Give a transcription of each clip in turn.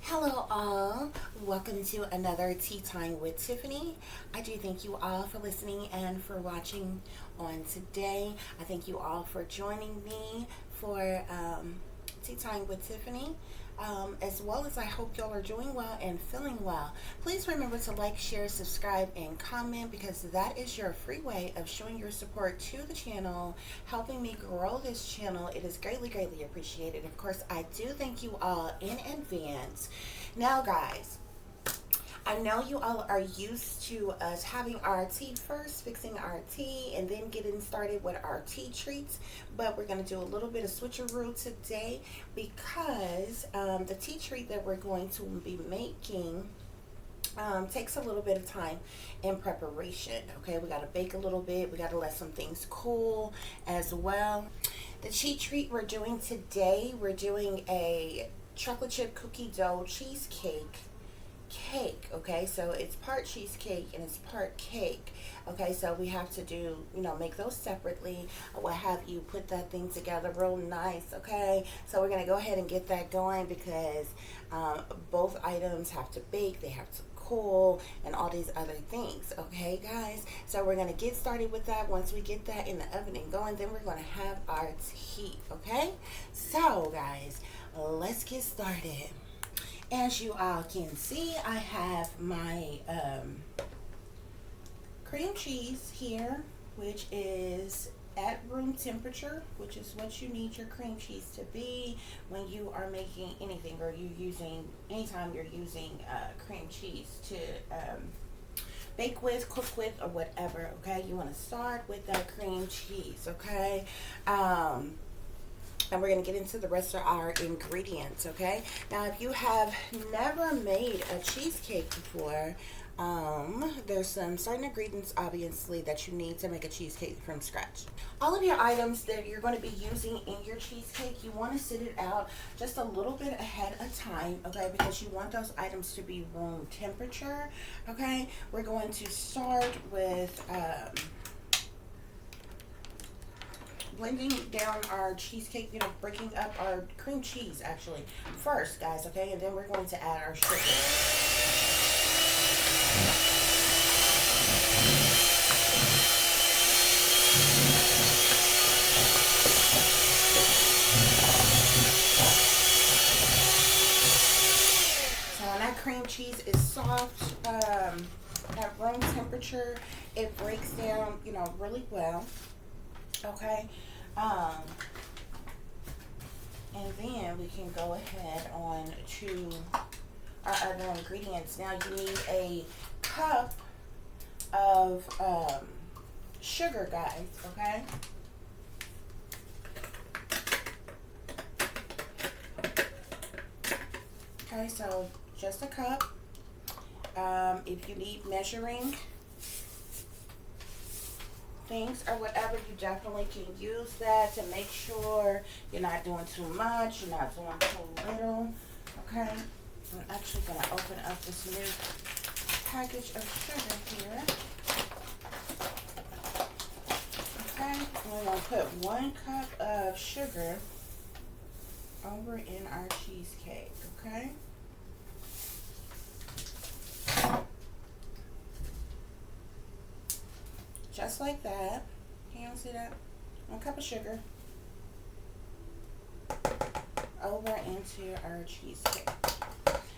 Hello all, welcome to another Tea Time with Tiffany. I do thank you all for listening and for watching on today. I thank you all for joining me for Tea Time with Tiffany. As well as I hope y'all are doing well and feeling well. Please remember to like, share, subscribe, and comment because that is your free way of showing your support to the channel, helping me grow this channel. It is greatly, greatly appreciated. Of course, I do thank you all in advance. Now, guys, I know you all are used to us having our tea first, fixing our tea, and then getting started with our tea treats. But we're going to do a little bit of switcheroo today because the tea treat that we're going to be making takes a little bit of time in preparation. Okay, we got to bake a little bit. We got to let some things cool as well. The tea treat we're doing today, we're doing a chocolate chip cookie dough cheesecake cake. Okay, so it's part cheesecake and it's part cake. Okay, so we have to do, make those separately. We'll have you put that thing together real nice. Okay, so we're gonna go ahead and get that going because both items have to bake, they have to cool, and all these other things. Okay, guys, so we're gonna get started with that. Once we get that in the oven and going, then we're gonna have our tea. Okay, so guys, let's get started. As you all can see, I have my cream cheese here, which is at room temperature, which is what you need your cream cheese to be when you are making anything, or anytime you're using cream cheese to bake with, cook with, or whatever. Okay, you want to start with that cream cheese. Okay, and we're going to get into the rest of our ingredients. Okay, now if you have never made a cheesecake before, there's some certain ingredients obviously that you need to make a cheesecake from scratch. All of your items that you're going to be using in your cheesecake, you want to sit it out just a little bit ahead of time, okay, because you want those items to be room temperature. Okay, we're going to start with blending down our cheesecake, breaking up our cream cheese actually first, guys. Okay, and then we're going to add our sugar. So when that cream cheese is soft, at room temperature, it breaks down, really well. Okay, and then we can go ahead on to our other ingredients. Now you need a cup of sugar, guys. Okay, okay, so just a cup. If you need measuring things or whatever, you definitely can use that to make sure you're not doing too much, you're not doing too little. Okay, I'm actually going to open up this new package of sugar here. Okay, and we're going to put 1 cup of sugar over in our cheesecake. Okay, just like that. Can you see that? 1 cup of sugar over into our cheesecake.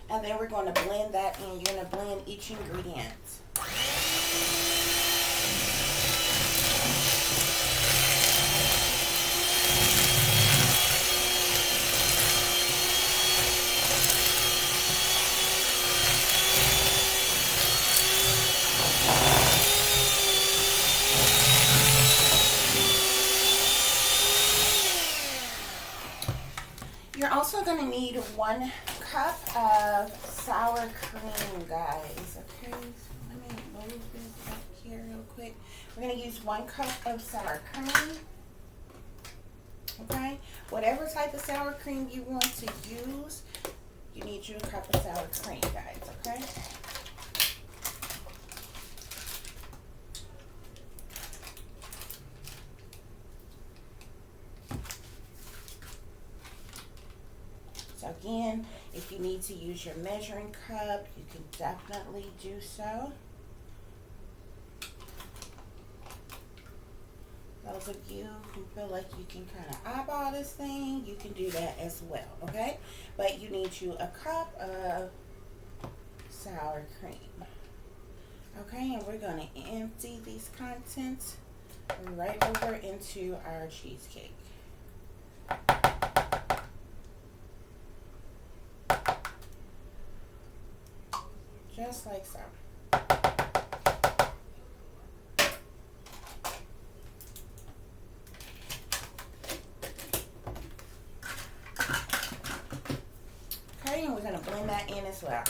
And then we're going to blend that in. You're going to blend each ingredient. You're also going to need 1 cup of sour cream, guys. Okay, so let me move this up here real quick. We're going to use 1 cup of sour cream. Okay, whatever type of sour cream you want to use, you need your cup of sour cream, guys. Okay. So again, if you need to use your measuring cup, you can definitely do so. Those of you who feel like you can kind of eyeball this thing, you can do that as well, okay? But you need you a cup of sour cream. Okay, and we're going to empty these contents right over into our cheesecake. Just like so. Okay, and we're going to blend that in as well.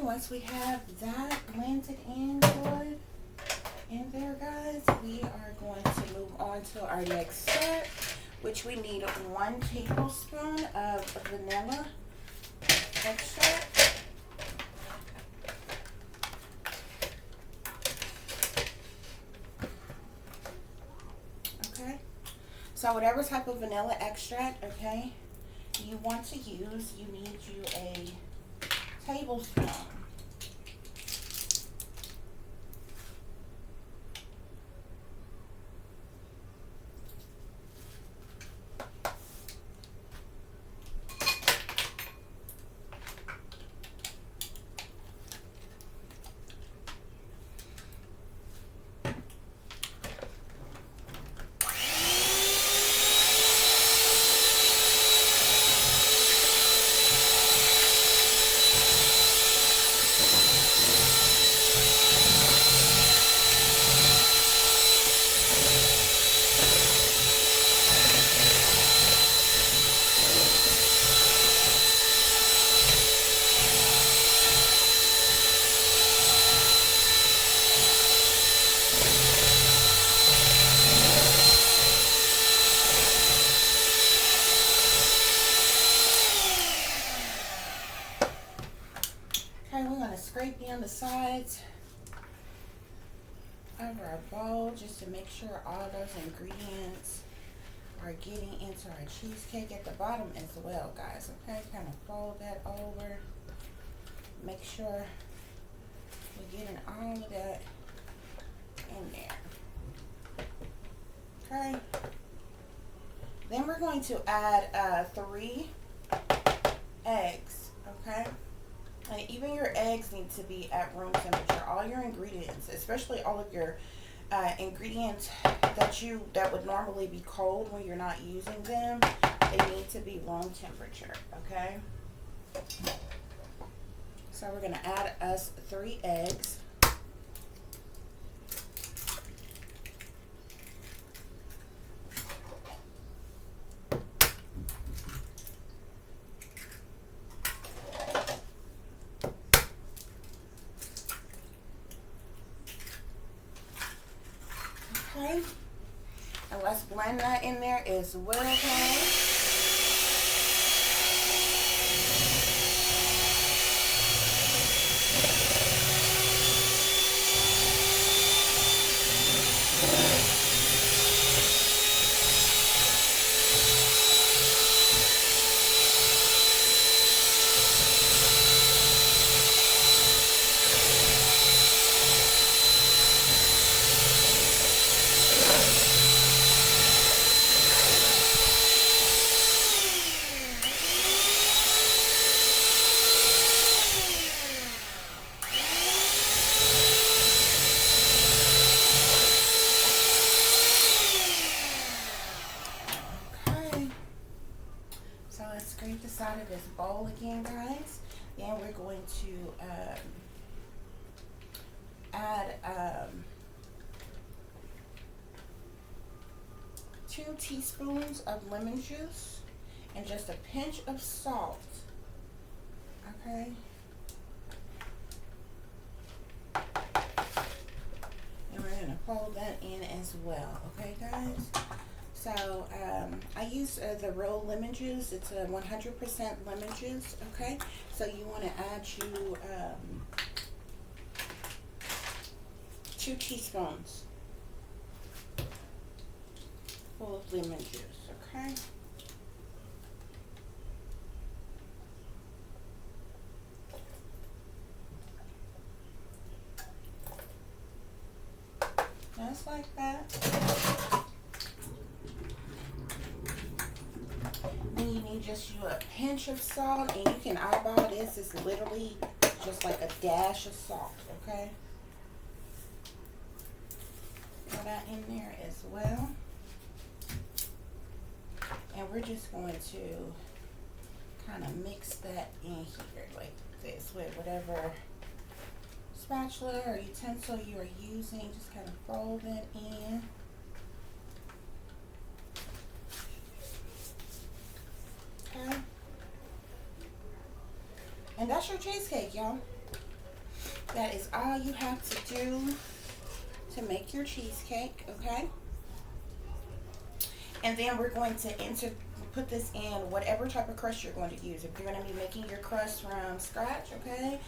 Once we have that blended in good in there, guys, we are going to move on to our next step, which we need 1 tablespoon of vanilla extract. Okay, so whatever type of vanilla extract, okay, you want to use, you need you a tablespoon. Scrape down the sides of our bowl just to make sure all those ingredients are getting into our cheesecake at the bottom as well, guys. Okay, kind of fold that over. Make sure we're getting all of that in there. Okay. Then we're going to add 3 eggs. Okay. And even your eggs need to be at room temperature. All your ingredients, especially all of your ingredients that would normally be cold when you're not using them, they need to be room temperature, okay? So we're going to add us 3 eggs. Okay, and let's blend that in there as well, okay? Scrape the side of this bowl again, guys. Then we're going to add 2 teaspoons of lemon juice and just a pinch of salt. Okay. And we're going to fold that in as well. Okay, guys? So, I use the real lemon juice. It's a 100% lemon juice. Okay? So, you want to add 2 teaspoons full of lemon juice. Okay? Just like that. Then you need just a pinch of salt, and you can eyeball this. It's literally just like a dash of salt, okay? Put that in there as well. And we're just going to kind of mix that in here like this with whatever spatula or utensil you are using. Just kind of fold it in. Okay. And that's your cheesecake, y'all. That is all you have to do to make your cheesecake, okay? And then we're going to put this in whatever type of crust you're going to use. If you're going to be making your crust from scratch, okay?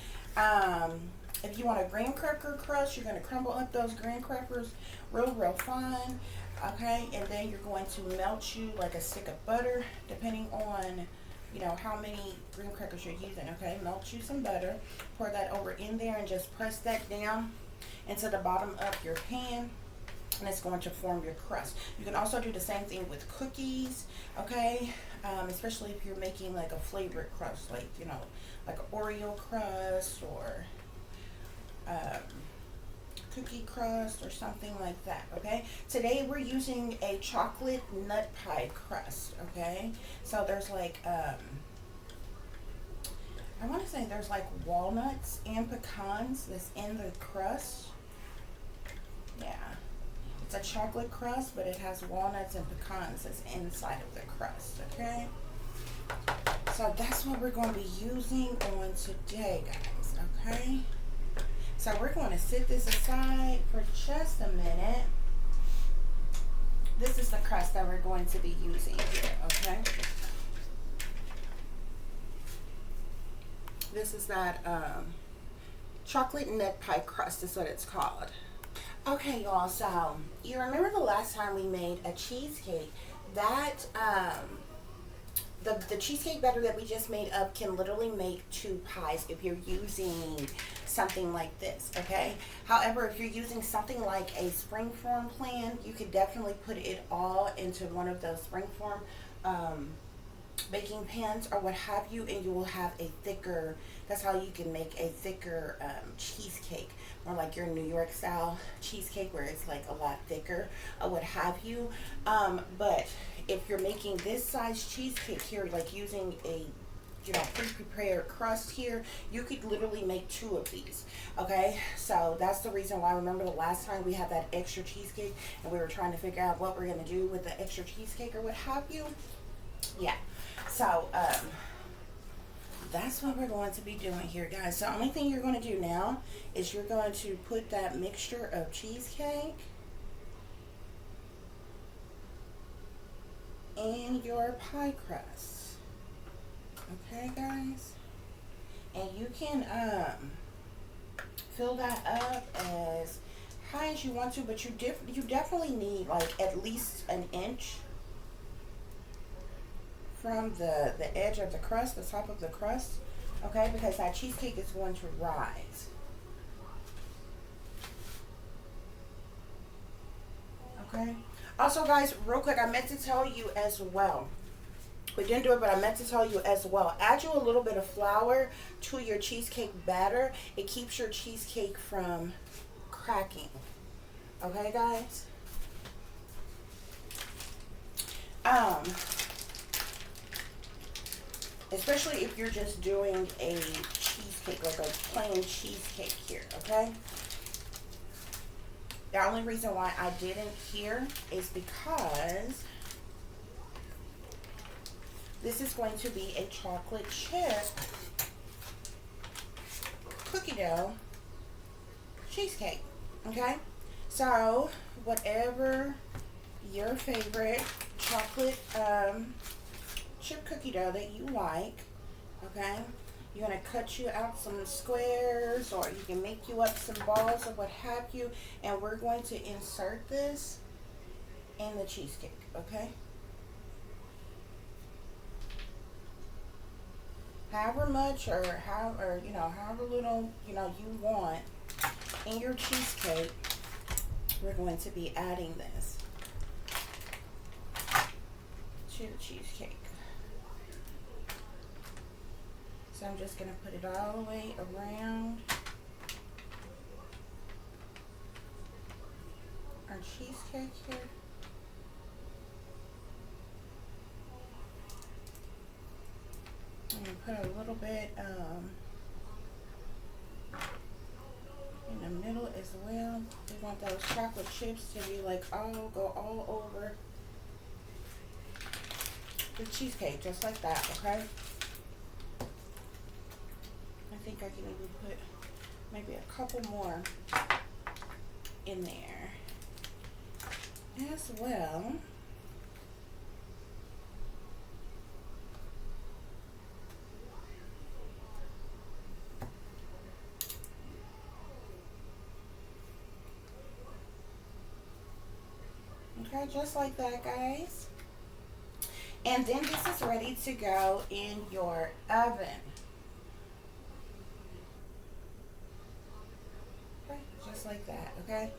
If you want a graham cracker crust, you're going to crumble up those graham crackers real fine, okay? And then you're going to melt you like a stick of butter, depending on, you know, how many graham crackers you're using, okay? Melt you some butter, pour that over in there, and just press that down into the bottom of your pan, and it's going to form your crust. You can also do the same thing with cookies, okay? Especially if you're making like a flavored crust, like, you know, like an Oreo crust or cookie crust or something like that, okay? Today we're using a chocolate nut pie crust, okay? So there's like, I want to say there's like walnuts and pecans that's in the crust. Yeah. It's a chocolate crust, but it has walnuts and pecans that's inside of the crust, okay? So that's what we're going to be using on today, guys, okay? So we're going to set this aside for just a minute. This is the crust that we're going to be using here, okay? This is that chocolate nut pie crust is what it's called. Okay, y'all, so you remember the last time we made a cheesecake? That the cheesecake batter that we just made up can literally make 2 pies if you're using something like this, okay? However, if you're using something like a springform plan, you could definitely put it all into one of those springform baking pans or what have you, and you will have a thicker, that's how you can make a thicker cheesecake, more like your New York style cheesecake where it's like a lot thicker or what have you. But if you're making this size cheesecake here, like using a, you know, pre-prepared crust here, you could literally make 2 of these, okay? So that's the reason why, remember the last time we had that extra cheesecake and we were trying to figure out what we're going to do with the extra cheesecake or what have you? Yeah. So, that's what we're going to be doing here, guys. So the only thing you're going to do now is you're going to put that mixture of cheesecake in your pie crust. Okay, guys? And you can fill that up as high as you want to, but you definitely need like at least an inch from the edge of the crust, the top of the crust, okay, because that cheesecake is going to rise. Okay. Also, guys, real quick, I meant to tell you as well. We didn't do it, but I meant to tell you as well. Add you a little bit of flour to your cheesecake batter. It keeps your cheesecake from cracking. Okay, guys? Especially if you're just doing a cheesecake, like a plain cheesecake here, okay? The only reason why I didn't here is because this is going to be a chocolate chip cookie dough cheesecake. Okay, so whatever your favorite chocolate chip cookie dough that you like, okay, you're going to cut you out some squares, or you can make you up some balls or what have you, and we're going to insert this in the cheesecake. Okay, however much or however little you want in your cheesecake, we're going to be adding this to the cheesecake. So I'm just going to put it all the way around our cheesecake here. I'm going to put a little bit in the middle as well. We want those chocolate chips to be like go all over the cheesecake, just like that, okay? I think I can even put maybe a couple more in there as well. Okay, just like that, guys. And then this is ready to go in your oven. Okay, just like that, okay?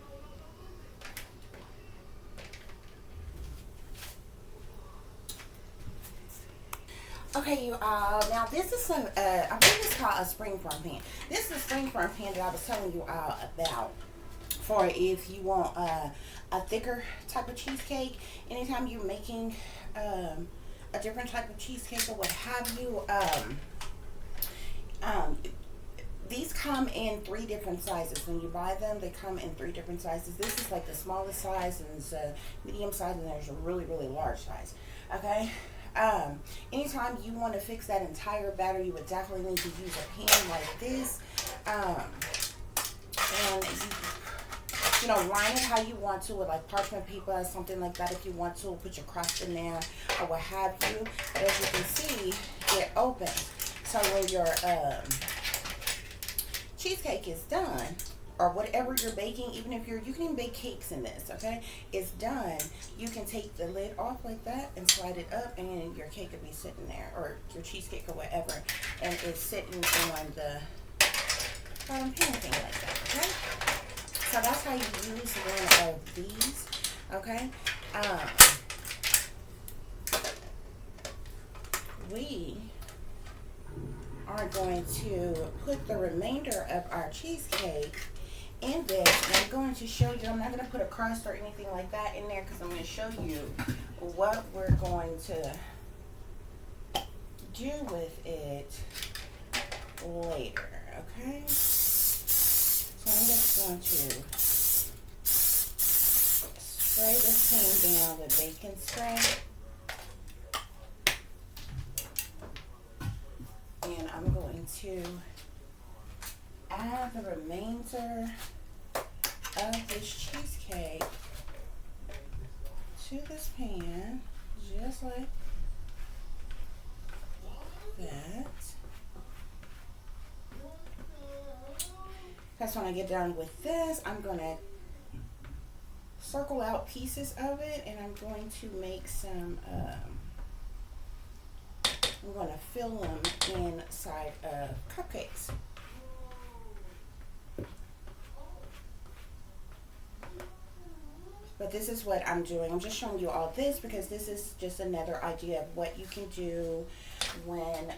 Okay, you all. Now this is I believe it's called a spring form pan. This is a spring form pan that I was telling you all about, for if you want a thicker type of cheesecake. Anytime you're making a different type of cheesecake or what have you, these come in 3 different sizes. When you buy them, they come in 3 different sizes. This is like the smallest size, and it's a medium size, and there's a really, really large size. Okay. Anytime you want to fix that entire batter, you would definitely need to use a pan like this. And you know, line it how you want to with like parchment paper or something like that if you want to. Put your crust in there or what have you. But as you can see, it opens. So when your cheesecake is done, or whatever you're baking, even if you can even bake cakes in this, okay, it's done, you can take the lid off like that and slide it up, and your cake will be sitting there, or your cheesecake or whatever, and it's sitting on the pan thing like that, okay? So that's how you use one of these, okay? We are going to put the remainder of our cheesecake in this, and I'm going to show you. I'm not going to put a crust or anything like that in there because I'm going to show you what we're going to do with it later, okay? So I'm just going to spray this pan down with baking spray. And I'm going to add the remainder of this cheesecake to this pan, just like that. Because when I get done with this, I'm going to circle out pieces of it, and I'm going to make some, I'm going to fill them inside of cupcakes. But this is what I'm doing. I'm just showing you all this because this is just another idea of what you can do when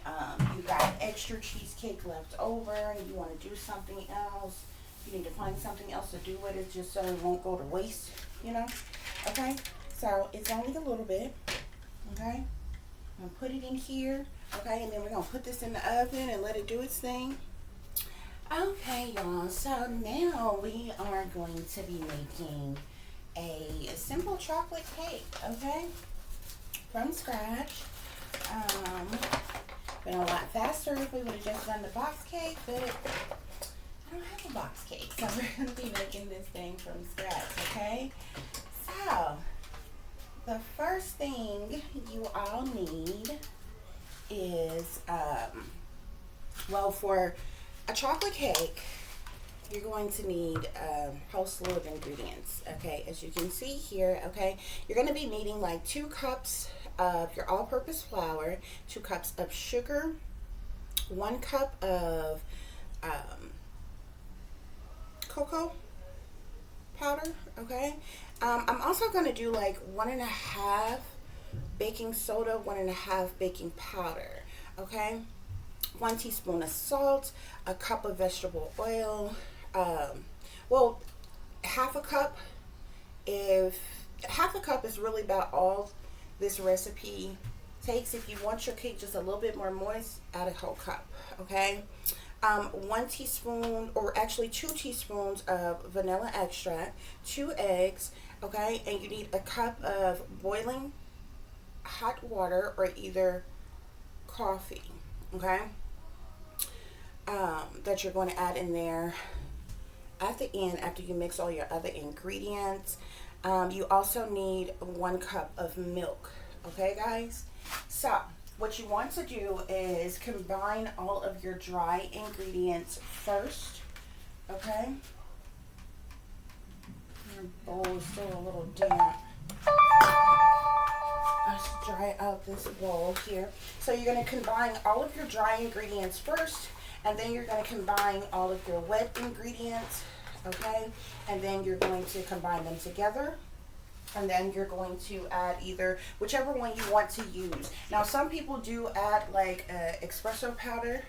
you got extra cheesecake left over and you want to do something else. You need to find something else to do with it just so it won't go to waste, you know? Okay? So it's only a little bit. Okay? I'm going to put it in here. Okay? And then we're going to put this in the oven and let it do its thing. Okay, y'all. So now we are going to be making a simple chocolate cake, okay? From scratch. Been a lot faster if we would have just done the box cake, but I don't have a box cake, so we're going to be making this thing from scratch, okay? So, the first thing you all need is, well, for a chocolate cake, you're going to need a whole slew of ingredients, okay? As you can see here, okay, you're going to be needing like 2 cups of your all-purpose flour, 2 cups of sugar, 1 cup of cocoa powder, okay? I'm also going to do like 1.5 baking soda, 1.5 baking powder, okay? 1 teaspoon of salt, a cup of vegetable oil, well, half a cup. If half a cup is really about all this recipe takes. If you want your cake just a little bit more moist, add a whole cup, okay? 1 teaspoon, or actually 2 teaspoons of vanilla extract, 2 eggs, okay? And you need a cup of boiling hot water or either coffee, okay? That you're going to add in there at the end after you mix all your other ingredients. You also need 1 cup of milk, okay, guys? So what you want to do is combine all of your dry ingredients first, okay? Your bowl is still a little damp. Let's dry out this bowl here. So you're going to combine all of your dry ingredients first, and then you're going to combine all of your wet ingredients, okay? And then you're going to combine them together. And then you're going to add either whichever one you want to use. Now, some people do add like espresso powder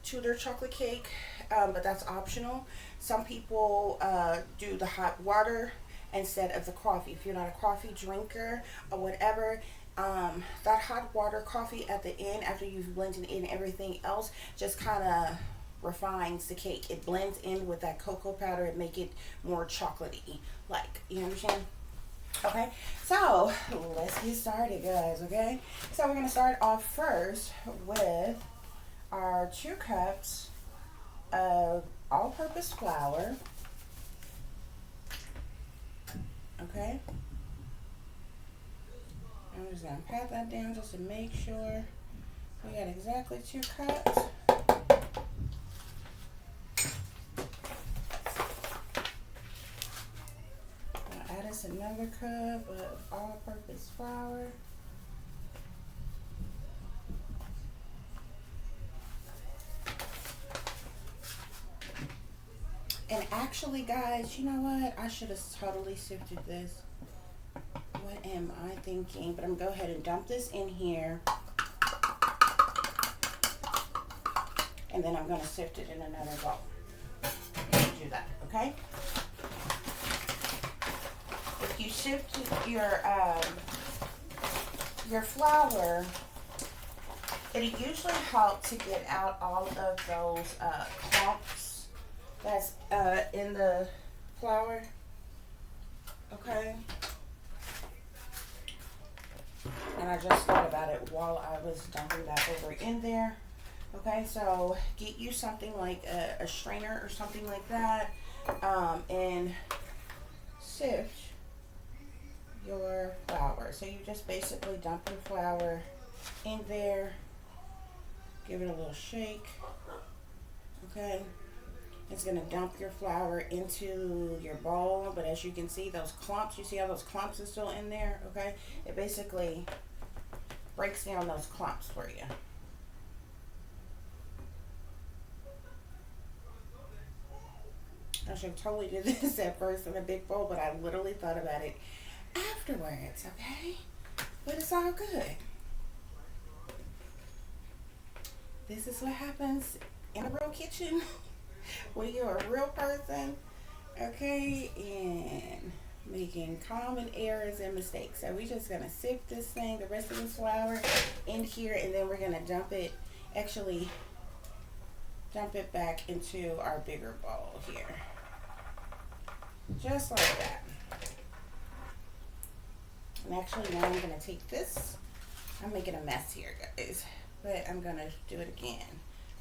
to their chocolate cake, but that's optional. Some people do the hot water instead of the coffee. If you're not a coffee drinker or whatever, that hot water coffee at the end, after you've blended in everything else, just kind of refines the cake. It blends in with that cocoa powder and make it more chocolatey, like, you understand? Okay, so let's get started, guys, okay? So we're going to start off first with our 2 cups of all-purpose flour, okay? I'm just going to pat that down just to make sure we got exactly 2 cups. Add us another cup of all-purpose flour. And actually, guys, you know what? I should have totally sifted this. What am I thinking? But I'm going to go ahead and dump this in here. And then I'm going to sift it in another bowl. Do that, okay? If you sift your flour, it'll usually help to get out all of those clumps that's in the flour, okay? And I just thought about it while I was dumping that over in there. Okay, so get you something like a strainer or something like that, and sift your flour. So you just basically dump your flour in there, give it a little shake, okay? It's gonna dump your flour into your bowl, but as you can see, those clumps, you see how those clumps are still in there, okay? It basically breaks down those clumps for you. I should totally do this at first in a big bowl, but I literally thought about it afterwards, okay? But it's all good. This is what happens in a real kitchen when you're a real person, okay? And making common errors and mistakes. So we're just gonna sift this thing, the rest of this flour in here, and then we're gonna dump it. Actually, dump it back into our bigger bowl here. Just like that. And actually now I'm going to take this. I'm making a mess here, guys. But I'm going to do it again.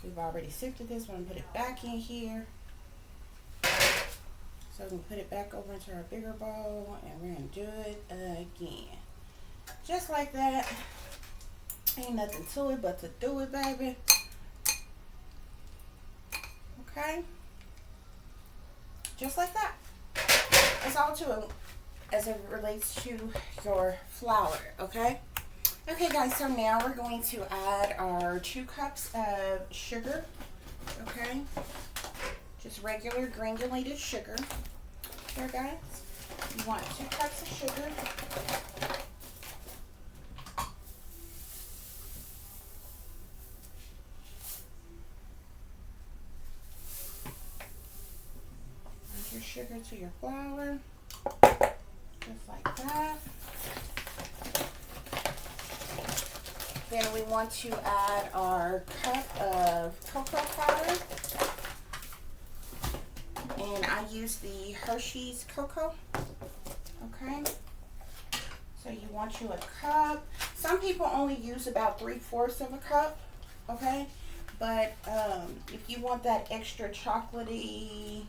We've already sifted this one. Put it back in here. So we can put it back over into our bigger bowl. And we're going to do it again. Just like that. Ain't nothing to it but to do it, baby. Okay? Just like that. That's all to it as it relates to your flour, okay? Okay, guys, so now we're going to add our 2 cups of sugar, okay? Just regular granulated sugar. Here, guys, you want 2 cups of sugar. Add your sugar to your flour, just like that. Then we want to add our cup of cocoa powder. And I use the Hershey's cocoa. Okay. So you want you a cup. Some people only use about 3/4 of a cup. Okay. But if you want that extra chocolatey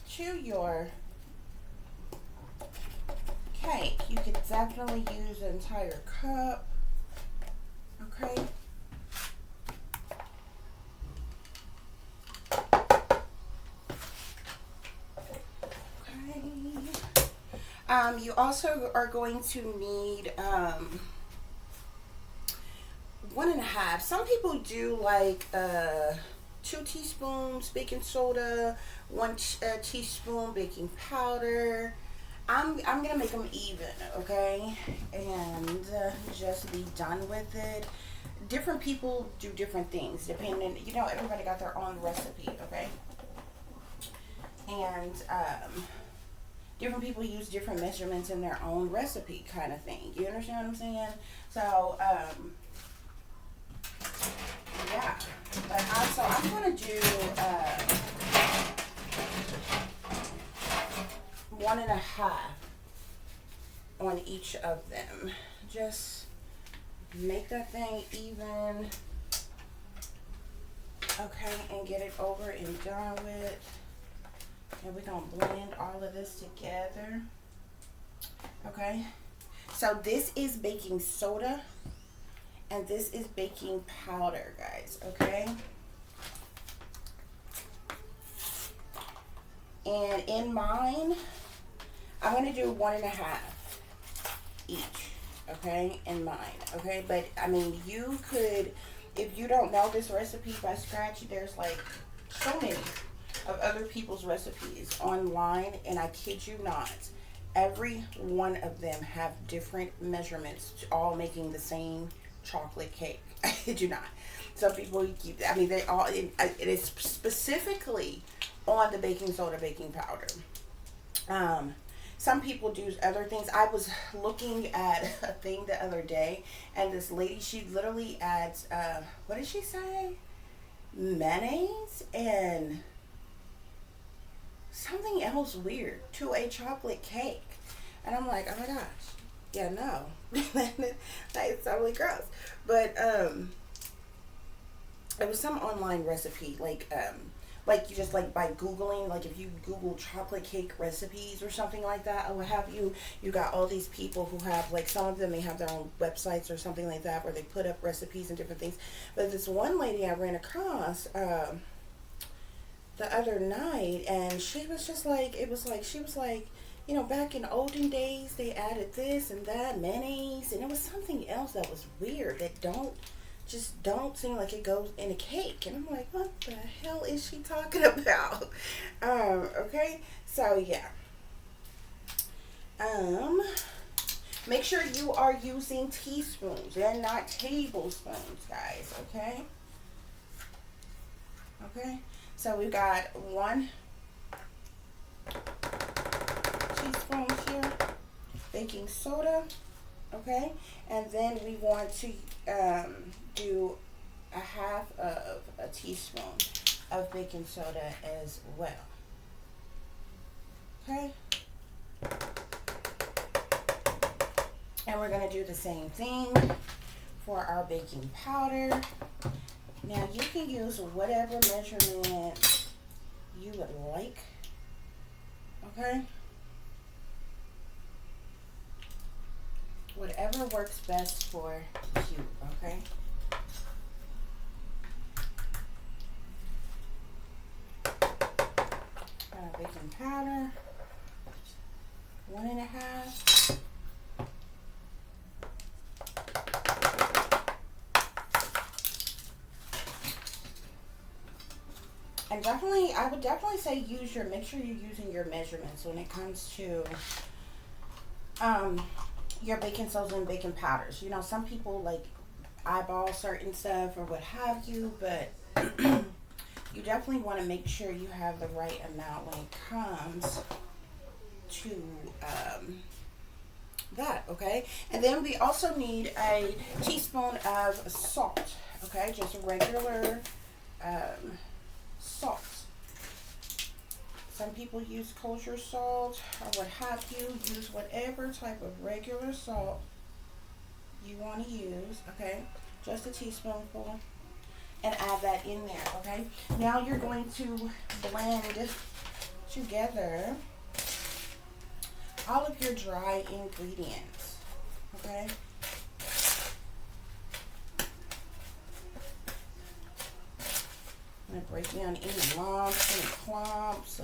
to your cake, you could definitely use an entire cup. Okay. You also are going to need 1.5. Some people do like 2 teaspoons baking soda, 1 teaspoon baking powder. I'm gonna make them even, okay, and just be done with it. Different people do different things depending, you know, everybody got their own recipe, okay, and different people use different measurements in their own recipe kind of thing. You understand what I'm saying? So yeah, but also I'm gonna do 1.5 on each of them. Just make that thing even, okay, and get it over and done with. And we're gonna blend all of this together. Okay, so this is baking soda and this is baking powder, guys. Okay, and in mine I'm gonna do 1.5 each, okay, in mine, okay? But I mean, you could, if you don't know this recipe by scratch, there's like so many of other people's recipes online, and I kid you not, every one of them have different measurements, all making the same chocolate cake. I kid you not. Some people keep, I mean, they all, it is specifically on the baking soda, baking powder. Some people do other things. I was looking at a thing the other day, and this lady, she literally adds, what did she say? Mayonnaise and something else weird to a chocolate cake. And I'm like, oh my gosh. Yeah, no. That's totally gross. But, it was some online recipe, like you just like by Googling, like if you Google chocolate cake recipes or something like that, or what have you, you got all these people who have, like, some of them may have their own websites or something like that where they put up recipes and different things. But this one lady I ran across the other night, and she was just like, it was like, she was like, you know, back in olden days they added this and that, mayonnaise, and it was something else that was weird that just don't seem like it goes in a cake. And I'm like, what the hell is she talking about? Okay, so yeah. Make sure you are using teaspoons and not tablespoons, guys, okay? Okay, so we've got 1 teaspoon here, baking soda, Okay, and then we want to do a half of a teaspoon of baking soda as well. Okay, and we're going to do the same thing for our baking powder. Now you can use whatever measurement you would like. Okay, whatever works best for you. Okay, baking powder, 1.5. And definitely, I would definitely say make sure you're using your measurements when it comes to your baking sodas and baking powders. You know, some people like eyeball certain stuff or what have you, but you definitely want to make sure you have the right amount when it comes to that. Okay, and then we also need a teaspoon of salt. Okay, just regular salt. Some people use kosher salt or what have you. Use whatever type of regular salt you want to use. Okay, just a teaspoonful, and add that in there. Okay, now you're going to blend together all of your dry ingredients. Okay, I'm going to break down any lumps, any clumps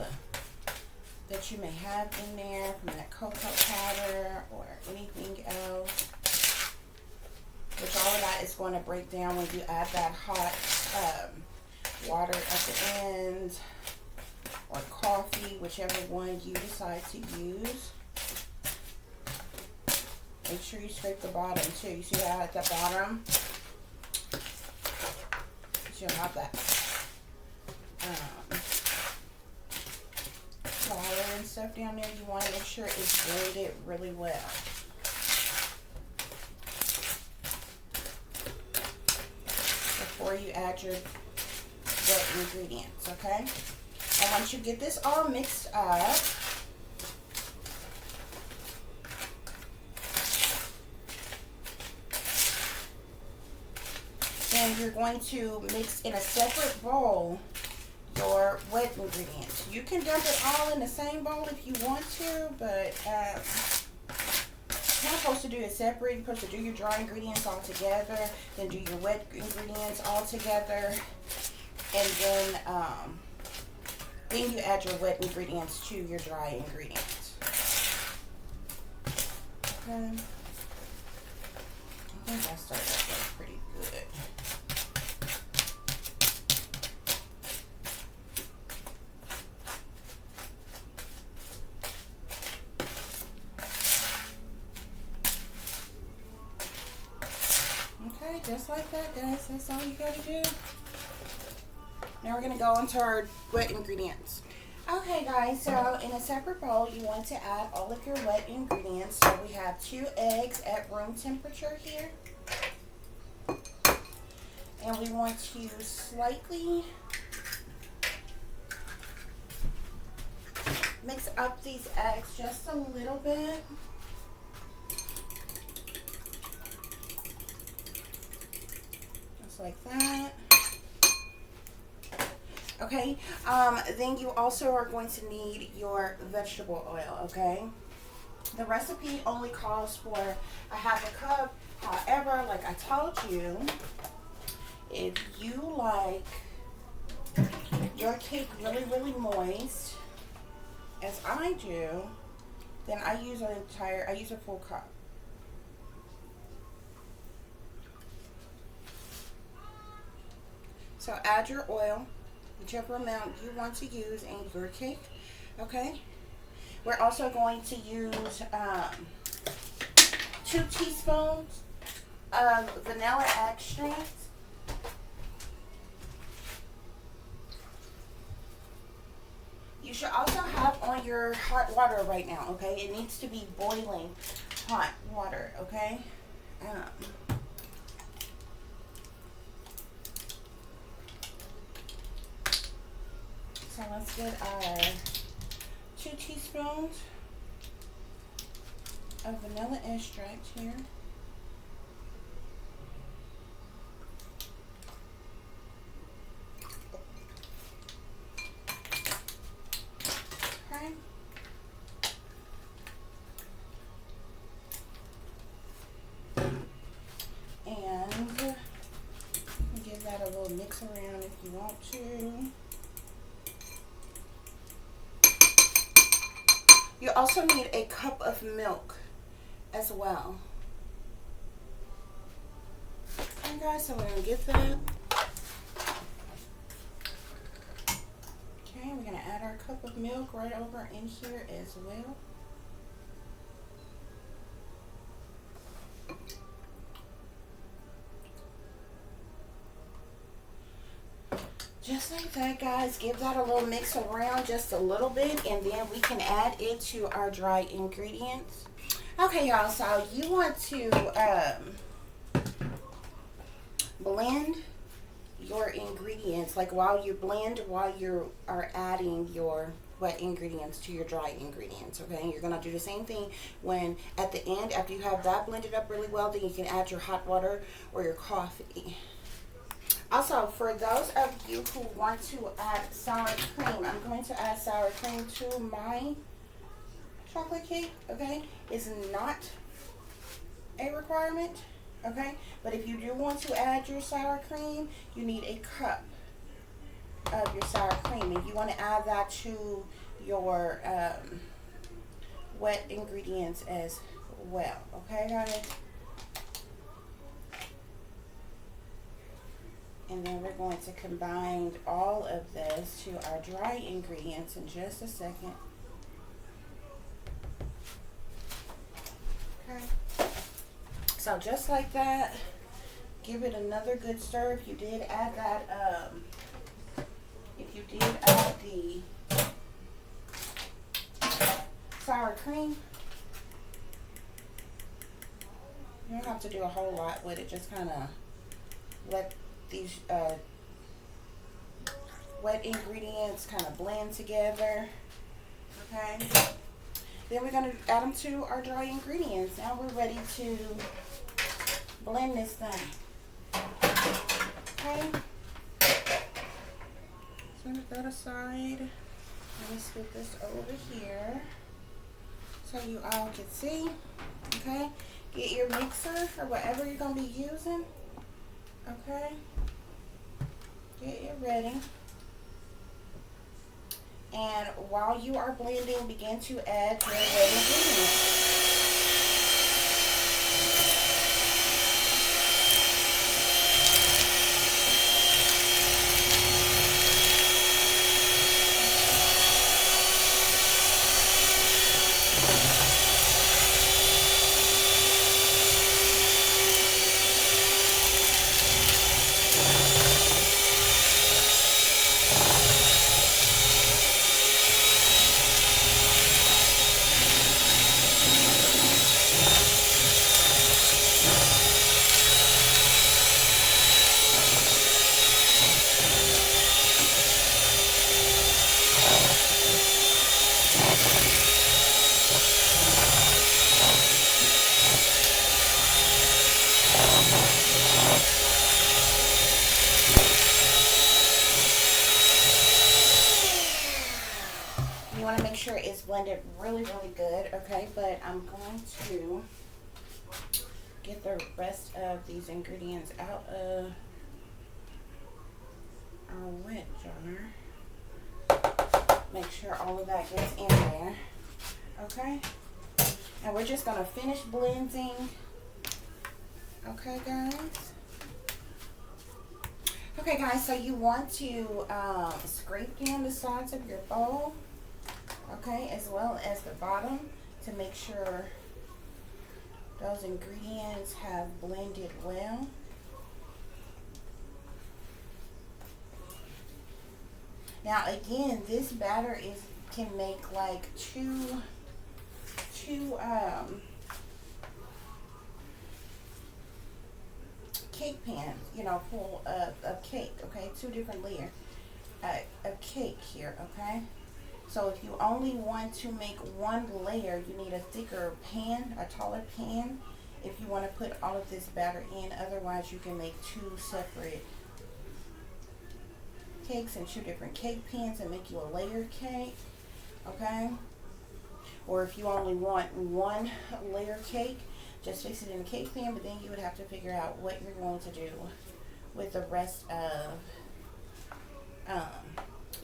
that you may have in there from that cocoa powder or anything else. Which all of that is going to break down when you add that hot water at the end, or coffee, whichever one you decide to use. Make sure you scrape the bottom too. You see how at the bottom you'll have that flour and stuff down there. You want to make sure it's blended really well. Before you add your wet ingredients, okay? And once you get this all mixed up, then you're going to mix in a separate bowl your wet ingredients. You can dump it all in the same bowl if you want to, but you're not supposed to do it separate. You're supposed to do your dry ingredients all together, then do your wet ingredients all together, and then you add your wet ingredients to your dry ingredients. Okay. I think I started off pretty good. Just like that, guys. That's all you gotta do. Now we're gonna go into our wet ingredients. Okay, guys, so in a separate bowl, you want to add all of your wet ingredients. So we have 2 eggs at room temperature here. And we want to slightly mix up these eggs just a little bit. Like that. Okay, then you also are going to need your vegetable oil. Okay, the recipe only calls for a 1/2 cup. However, like I told you, if you like your cake really, really moist, as I do, then I use a full cup. So add your oil, whichever amount you want to use in your cake, okay? We're also going to use 2 teaspoons of vanilla extract. You You should also have on your hot water right now, okay? It needs to be boiling hot water, okay? So let's get our 2 teaspoons of vanilla extract here. Okay. And give that a little mix around if you want to. You also need a cup of milk as well. Okay guys, so we're going to get that. Okay, we're going to add our cup of milk right over in here as well. Just like that, guys. Give that a little mix around just a little bit, and then we can add it to our dry ingredients. Okay, y'all, so you want to blend your ingredients, like while you blend, while you are adding your wet ingredients to your dry ingredients, okay? You're going to do the same thing when at the end, after you have that blended up really well, then you can add your hot water or your coffee. Also, for those of you who want to add sour cream, I'm going to add sour cream to my chocolate cake, okay? It's not a requirement, okay? But if you do want to add your sour cream, you need a cup of your sour cream. And you want to add that to your wet ingredients as well, okay, guys? And then we're going to combine all of this to our dry ingredients in just a second. Okay. So just like that, give it another good stir. If you did add that, the sour cream, you don't have to do a whole lot with it. Just kind of let these wet ingredients kind of blend together, okay? Then we're going to add them to our dry ingredients. Now we're ready to blend this thing, okay? Set that aside. Let me scoop this over here so you all can see, okay? Get your mixer or whatever you're going to be using, okay? Get it ready. And while you are blending, begin to add your wet ingredients. You want to make sure it's blended really, really good, okay? But I'm going to get the rest of these ingredients out of our wet jar. Make sure all of that gets in there, okay? And we're just going to finish blending, okay, guys? Okay, guys, so you want to scrape down the sides of your bowl, okay, as well as the bottom, to make sure those ingredients have blended well. Now again, this batter is can make like two cake pans, you know, full of cake, okay? 2 different layers of cake here, okay? So if you only want to make 1 layer, you need a thicker pan, a taller pan, if you want to put all of this batter in. Otherwise, you can make 2 separate cakes and 2 different cake pans and make you a layer cake, okay? Or if you only want 1 layer cake, just fix it in a cake pan, but then you would have to figure out what you're going to do with the rest of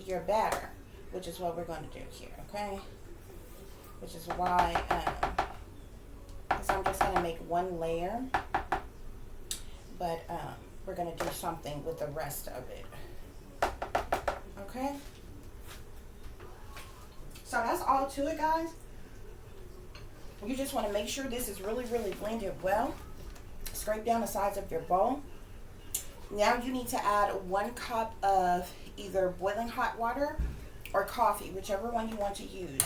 your batter, which is what we're going to do here, okay? Which is why, because I'm just going to make 1 layer, but we're going to do something with the rest of it, okay? So that's all to it, guys. You just want to make sure this is really, really blended well. Scrape down the sides of your bowl. Now you need to add 1 cup of either boiling hot water or coffee, whichever one you want to use.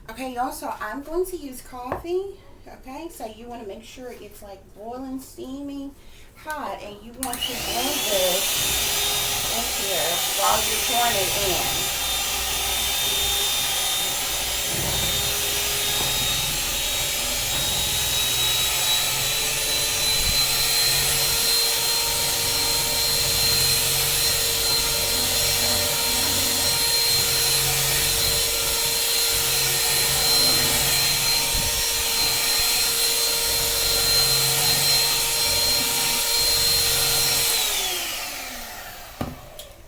Okay, y'all, so I'm going to use coffee, okay? So you want to make sure it's like boiling, steaming, hot, and you want to blend this in here while you're pouring it in.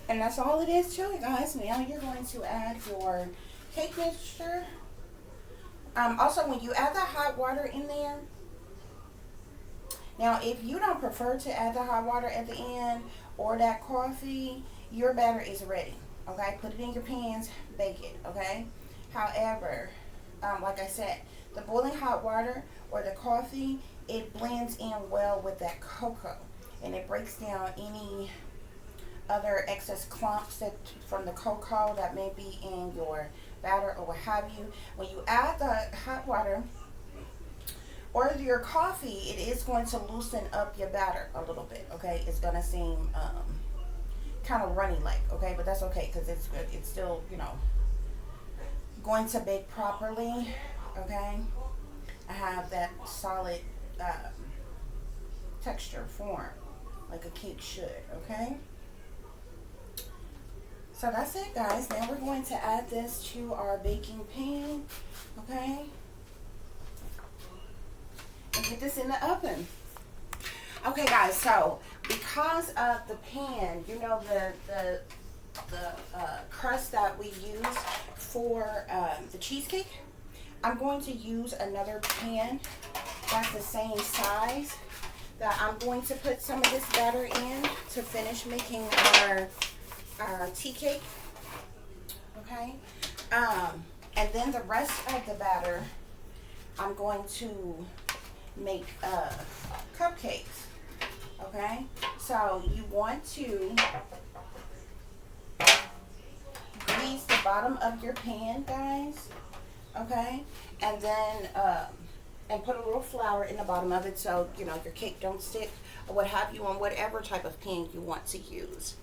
And that's all it is to it, guys. Now you're going to add your cake mixture. Also, when you add the hot water in there, now if you don't prefer to add the hot water at the end or that coffee, your batter is ready, okay? Put it in your pans, bake it, okay? However, like I said, the boiling hot water or the coffee, it blends in well with that cocoa, and it breaks down any other excess clumps that from the cocoa that may be in your batter or what have you. When you add the hot water or your coffee, it is going to loosen up your batter a little bit, okay? It's going to seem kind of runny like, okay? But that's okay because it's still, you know, going to bake properly, okay? I have that solid texture form like a cake should, okay? So that's it, guys. Now we're going to add this to our baking pan, okay? And get this in the oven. Okay, guys, so because of the pan, you know, the crust that we use for the cheesecake, I'm going to use another pan that's the same size that I'm going to put some of this batter in to finish making our tea cake, okay? And then the rest of the batter, I'm going to make cupcakes, okay? So you want to grease the bottom of your pan, guys, okay? And then and put a little flour in the bottom of it so, you know, your cake don't stick or what have you on whatever type of pan you want to use.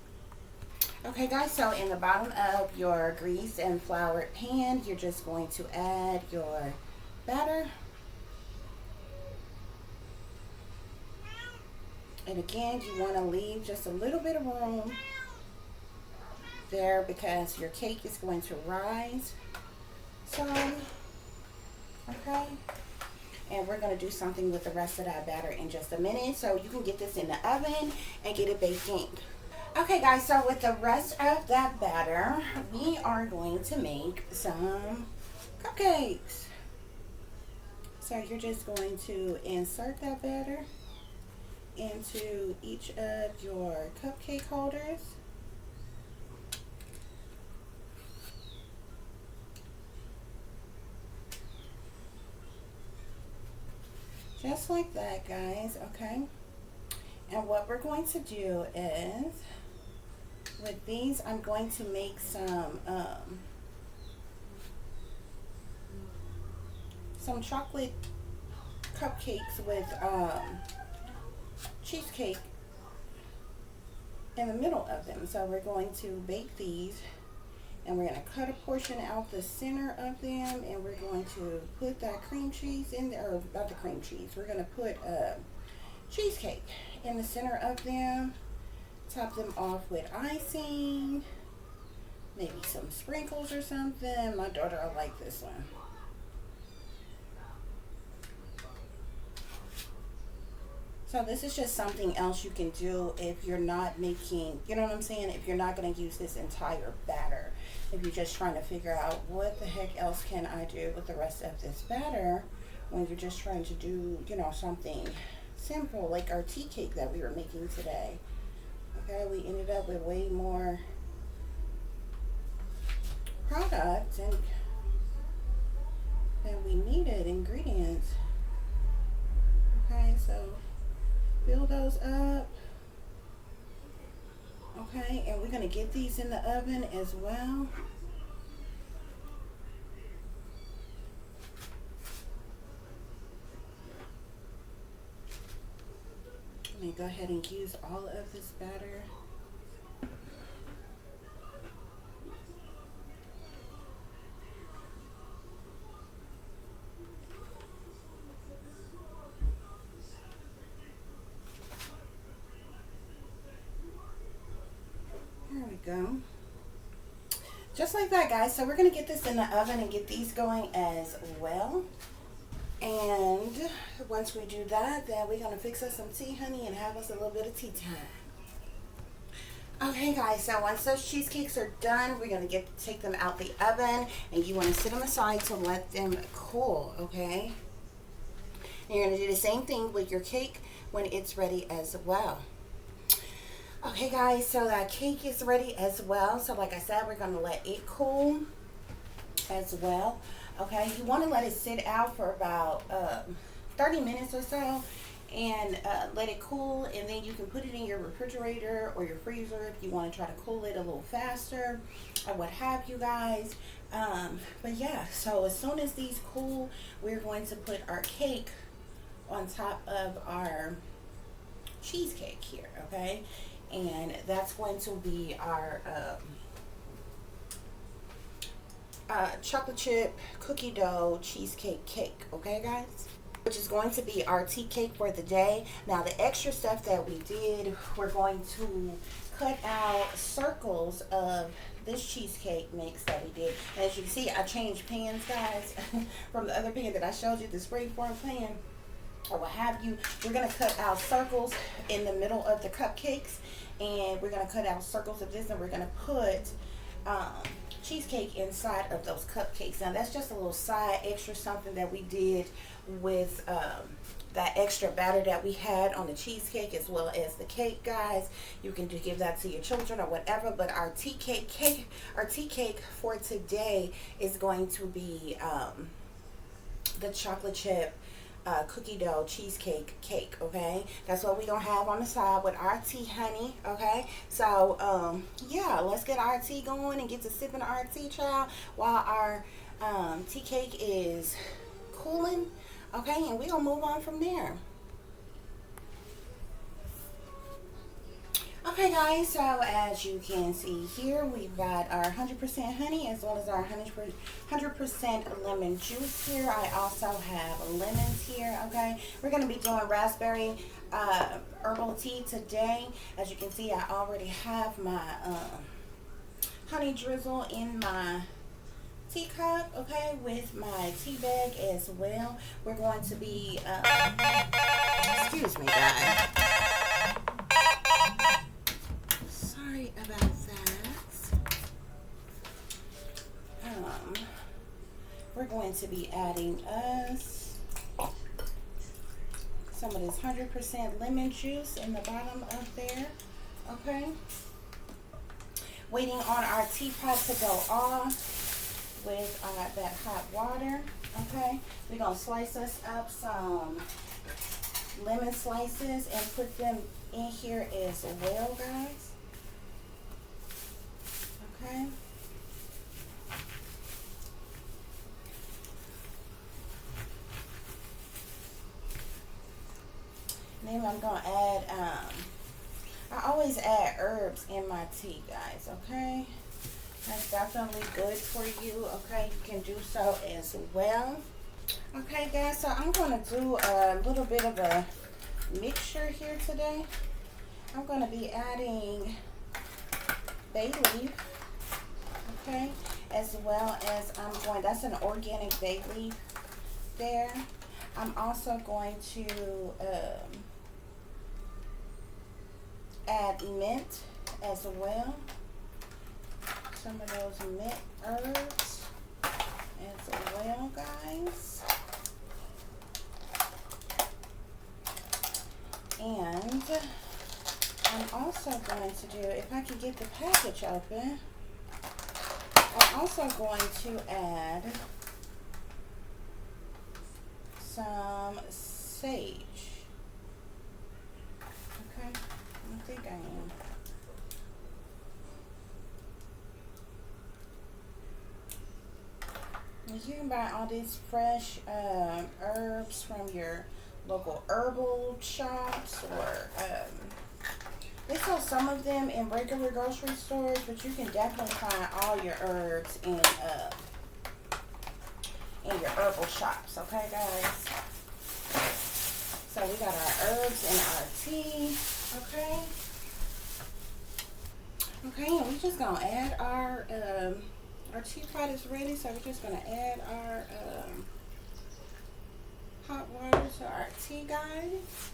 Okay, guys, so in the bottom of your greased and floured pan, you're just going to add your batter. And again, you want to leave just a little bit of room there because your cake is going to rise some, okay? And we're going to do something with the rest of that batter in just a minute so you can get this in the oven and get it baking. Okay, guys, so with the rest of that batter, we are going to make some cupcakes. So you're just going to insert that batter into each of your cupcake holders. Just like that, guys, okay? And what we're going to do is, with these, I'm going to make some chocolate cupcakes with cheesecake in the middle of them. So we're going to bake these, and we're going to cut a portion out the center of them, and we're going to put that cream cheese in there, or not the cream cheese, we're going to put cheesecake in the center of them, top them off with icing, maybe some sprinkles or something. My daughter will like this one. So this is just something else you can do if you're not making, you know what I'm saying, if you're not going to use this entire batter. If you're just trying to figure out what the heck else can I do with the rest of this batter, when you're just trying to do, you know, something simple like our tea cake that we were making today. Okay, we ended up with way more product and than we needed, ingredients. Okay, so fill those up. Okay, and we're going to get these in the oven as well. Let me go ahead and use all of this batter. There we go. Just like that, guys. So we're going to get this in the oven and get these going as well. And once we do that, then we're going to fix us some tea, honey, and have us a little bit of tea time. Okay, guys, so once those cheesecakes are done, we're going to take them out the oven, and you want to sit them aside to let them cool, okay? And you're going to do the same thing with your cake when it's ready as well. Okay, guys, so that cake is ready as well. So like I said, we're going to let it cool as well. Okay, you want to let it sit out for about 30 minutes or so, and let it cool, and then you can put it in your refrigerator or your freezer if you want to try to cool it a little faster or what have you, guys. But yeah, so as soon as these cool, we're going to put our cake on top of our cheesecake here, okay? And that's going to be our chocolate chip cookie dough cheesecake cake, okay, guys? Which is going to be our tea cake for the day. Now the extra stuff that we did, we're going to cut out circles of this cheesecake mix that we did. And as you can see, I changed pans, guys, from the other pan that I showed you, the springform pan or what have you. We're going to cut out circles in the middle of the cupcakes, and we're going to cut out circles of this, and we're going to put cheesecake inside of those cupcakes. Now that's just a little side extra something that we did with that extra batter that we had on the cheesecake as well as the cake, guys. You can just give that to your children or whatever, but our tea cake for today is going to be the chocolate chip cookie dough cheesecake cake, okay? That's what we're gonna have on the side with our tea, honey, okay? So yeah, let's get our tea going and get to sipping our tea, child, while our tea cake is cooling, okay? And we're gonna move on from there. Okay, guys, so as you can see here, we've got our 100% honey as well as our 100% lemon juice here. I also have lemons here, okay? We're going to be doing raspberry herbal tea today. As you can see, I already have my honey drizzle in my teacup, okay, with my tea bag as well. We're going to be, excuse me, guys. Sorry about that. We're going to be adding us some of this 100% lemon juice in the bottom of there. Okay. Waiting on our teapot to go off with that hot water. Okay. We're going to slice us up some lemon slices and put them in here as well, guys. Okay. Then I'm going to add, I always add herbs in my tea, guys, okay? That's definitely good for you, okay? You can do so as well. Okay, guys, so I'm going to do a little bit of a mixture here today. I'm going to be adding bay leaf, okay? As well as that's an organic bay leaf there. I'm also going to add mint as well. Some of those mint herbs as well, guys. And I'm also going to do, if I can get the package open, I'm also going to add some sage. Okay, I think I am. You can buy all these fresh herbs from your local herbal shops, or they sell some of them in regular grocery stores, but you can definitely find all your herbs in your herbal shops. Okay, guys. So we got our herbs and our tea. Okay. Okay, and we're just gonna add our teapot is ready, so we're just gonna add our hot water to our tea, guys.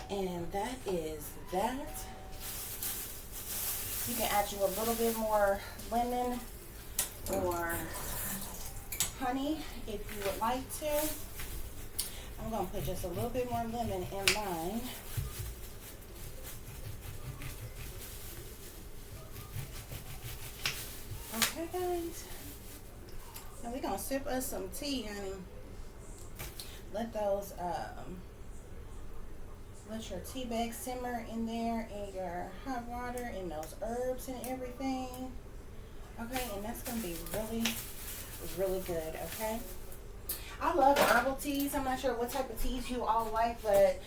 And that is that. You can add you a little bit more lemon or honey if you would like to. I'm going to put just a little bit more lemon in mine. Okay, guys. And we're going to sip us some tea, honey. Let those, let your tea bag simmer in there in your hot water and those herbs and everything. Okay, and that's going to be really, really good, okay? I love herbal teas. I'm not sure what type of teas you all like, but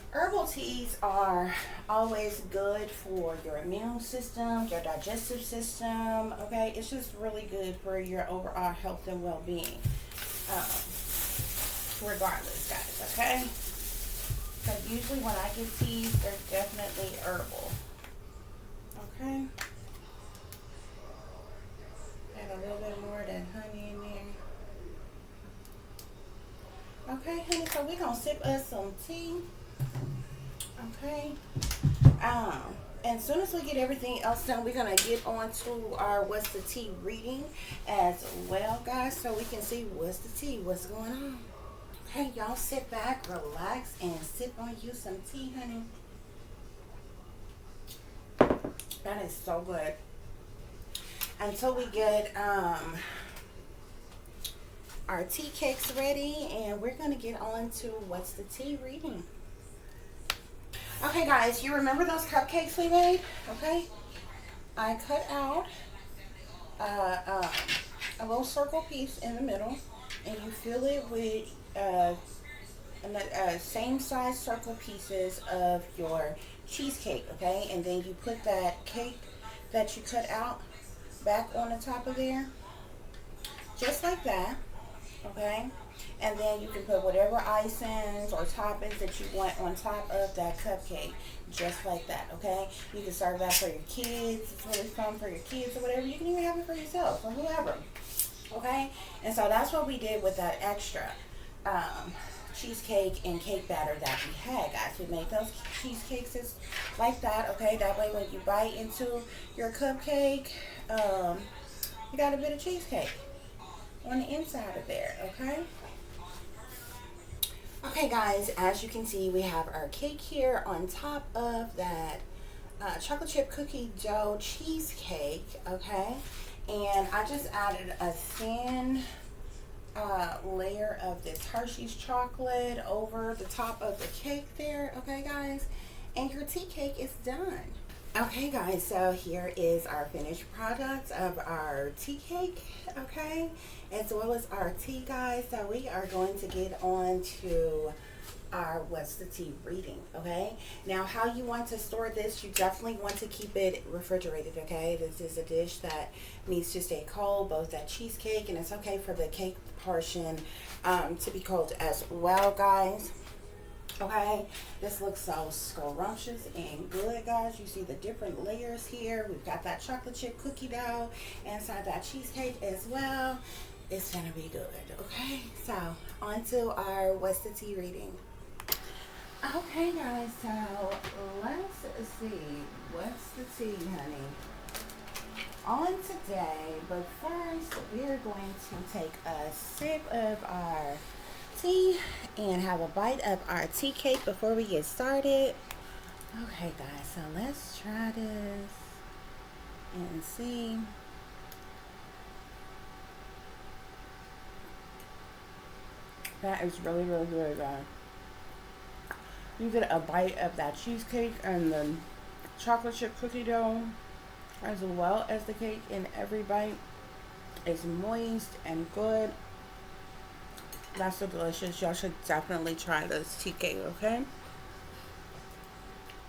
herbal teas are always good for your immune system, your digestive system, okay? It's just really good for your overall health and well-being, regardless, guys, okay? Because usually when I get teas, they're definitely herbal, okay? Add a little bit more of that honey in there. Okay, honey, so we're going to sip us some tea. Okay. And as soon as we get everything else done, we're going to get on to our What's the Tea reading as well, guys, so we can see what's the tea, what's going on. Okay, y'all sit back, relax, and sip on you some tea, honey. That is so good. Until we get our tea cakes ready, and we're going to get on to What's the Tea reading. Okay, guys, you remember those cupcakes we made? Okay, I cut out a little circle piece in the middle, and you fill it with same size circle pieces of your cheesecake, okay? And then you put that cake that you cut out back on the top of there, just like that, okay? And then you can put whatever icings or toppings that you want on top of that cupcake, just like that, okay? You can serve that for your kids. It's really fun for your kids or whatever. You can even have it for yourself or whoever, okay? And so that's what we did with that extra cheesecake and cake batter that we had, guys. We made those cheesecakes like that, okay? That way when you bite into your cupcake, you got a bit of cheesecake. on the inside of there, okay? Okay, guys, as you can see, we have our cake here on top of that chocolate chip cookie dough cheesecake, okay? And I just added a thin layer of this Hershey's chocolate over the top of the cake there, okay, guys? And your tea cake is done. Okay, guys, so here is our finished product of our tea cake, okay, as well as our tea, guys. So we are going to get on to our what's the tea reading, okay? Now, how you want to store this, you definitely want to keep it refrigerated, okay? This is a dish that needs to stay cold, both that cheesecake, and it's okay for the cake portion to be cold as well, guys. Okay, this looks so scrumptious and good, guys. You see the different layers here. We've got that chocolate chip cookie dough inside that cheesecake as well. It's gonna be good, okay? So on to our what's the tea reading. Okay, guys, so let's see what's the tea, honey, on today. But first, we're going to take a sip of our tea and have a bite of our tea cake before we get started. Okay, guys, so let's try this and see. That is really, really good, guys. You get a bite of that cheesecake and the chocolate chip cookie dough as well as the cake, and every bite is moist and good. That's so delicious. Y'all should definitely try this tea cake, okay?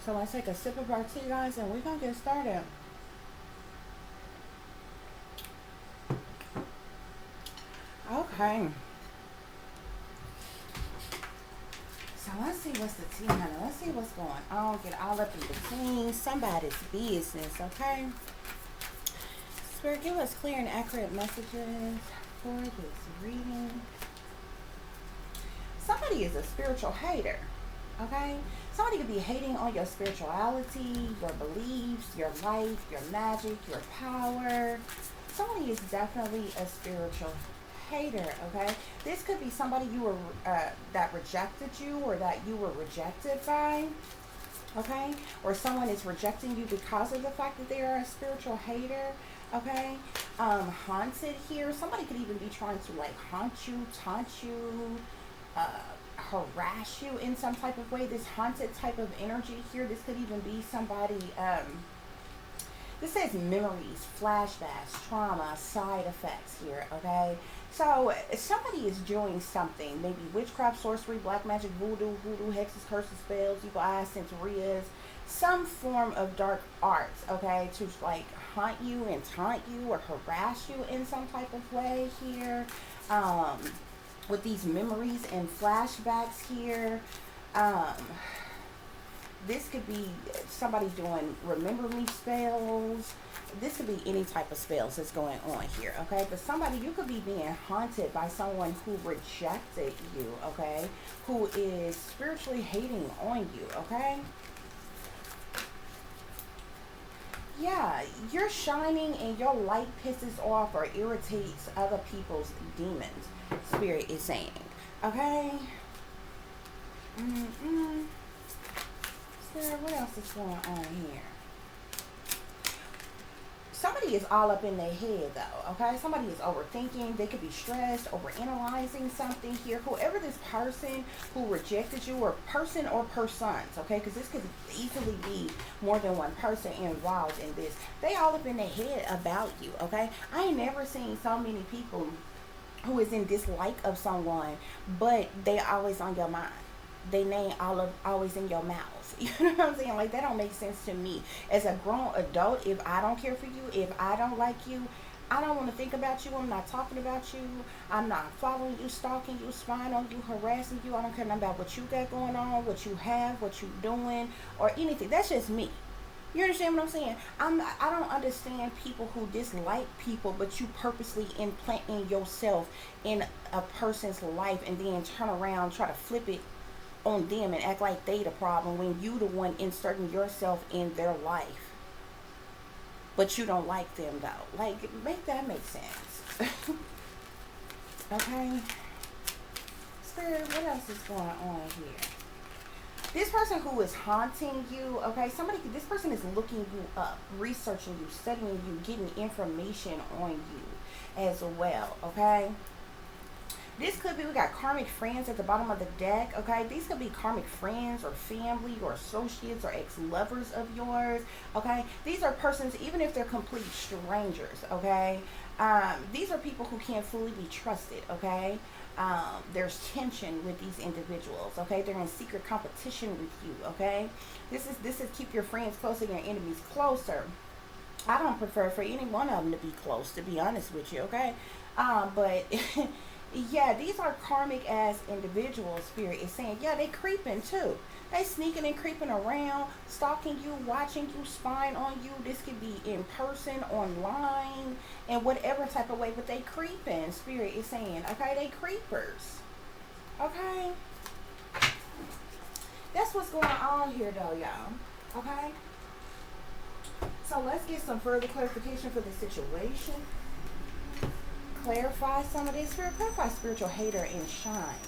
So let's take a sip of our tea, guys, and we're gonna get started. Okay. So let's see what's the tea, honey. Let's see what's going on. Get all up in between somebody's business, okay? Spirit, give us clear and accurate messages for this reading. Somebody is a spiritual hater, okay? Somebody could be hating on your spirituality, your beliefs, your life, your magic, your power. Somebody is definitely a spiritual hater, okay? This could be somebody you were that rejected you, or that you were rejected by, okay? Or someone is rejecting you because of the fact that they are a spiritual hater, okay? Haunted here. Somebody could even be trying to like haunt you, taunt you, harass you in some type of way. This haunted type of energy here. This could even be somebody, this says memories, flashbacks, trauma, side effects here, okay? So somebody is doing something, maybe witchcraft, sorcery, black magic, voodoo, hexes, curses, spells, evil eyes, sensoриas, some form of dark arts, okay, to like haunt you and taunt you or harass you in some type of way here. With these memories and flashbacks here. This could be somebody doing remember me spells. This could be any type of spells that's going on here, okay? But somebody, you could be being haunted by someone who rejected you, okay? Who is spiritually hating on you, okay? Yeah, you're shining and your light pisses off or irritates other people's demons, Spirit is saying, okay? Spirit, what else is going on here? Somebody is all up in their head though, okay? Somebody is overthinking. They could be stressed, overanalyzing something here. Whoever this person who rejected you, or person or persons, okay? Because this could easily be more than one person involved in this. They all up in their head about you, okay? I ain't never seen so many people who is in dislike of someone, but they always on your mind. They name always in your mouth. You know what I'm saying? Like, that don't make sense to me. As a grown adult, if I don't care for you, if I don't like you, I don't want to think about you. I'm not talking about you. I'm not following you, stalking you, spying on you, harassing you. I don't care nothing about what you got going on, what you have, what you doing, or anything. That's just me. You understand what I'm saying? I don't understand people who dislike people, but you purposely implanting yourself in a person's life and then turn around, try to flip it on them and act like they the problem when you the one inserting yourself in their life. But you don't like them though. Like, make that make sense. Okay. Spirit, what else is going on here? This person who is haunting you, okay, this person is looking you up, researching you, studying you, getting information on you as well, okay? This could be, we got karmic friends at the bottom of the deck, okay? These could be karmic friends or family or associates or ex-lovers of yours, okay? These are persons, even if they're complete strangers, okay? These are people who can't fully be trusted, okay? There's tension with these individuals, okay? They're in secret competition with you, okay? This is keep your friends closer, your enemies closer. I don't prefer for any one of them to be close, to be honest with you, okay? But yeah, these are karmic ass individuals. Spirit is saying, yeah, they creeping too. They sneaking and creeping around, stalking you, watching you, spying on you. This could be in person, online, in whatever type of way, but they creeping. Spirit is saying, okay, they creepers. Okay? That's what's going on here though, y'all. Okay? So let's get some further clarification for the situation. Clarify some of this. Spirit, clarify spiritual hater and shine.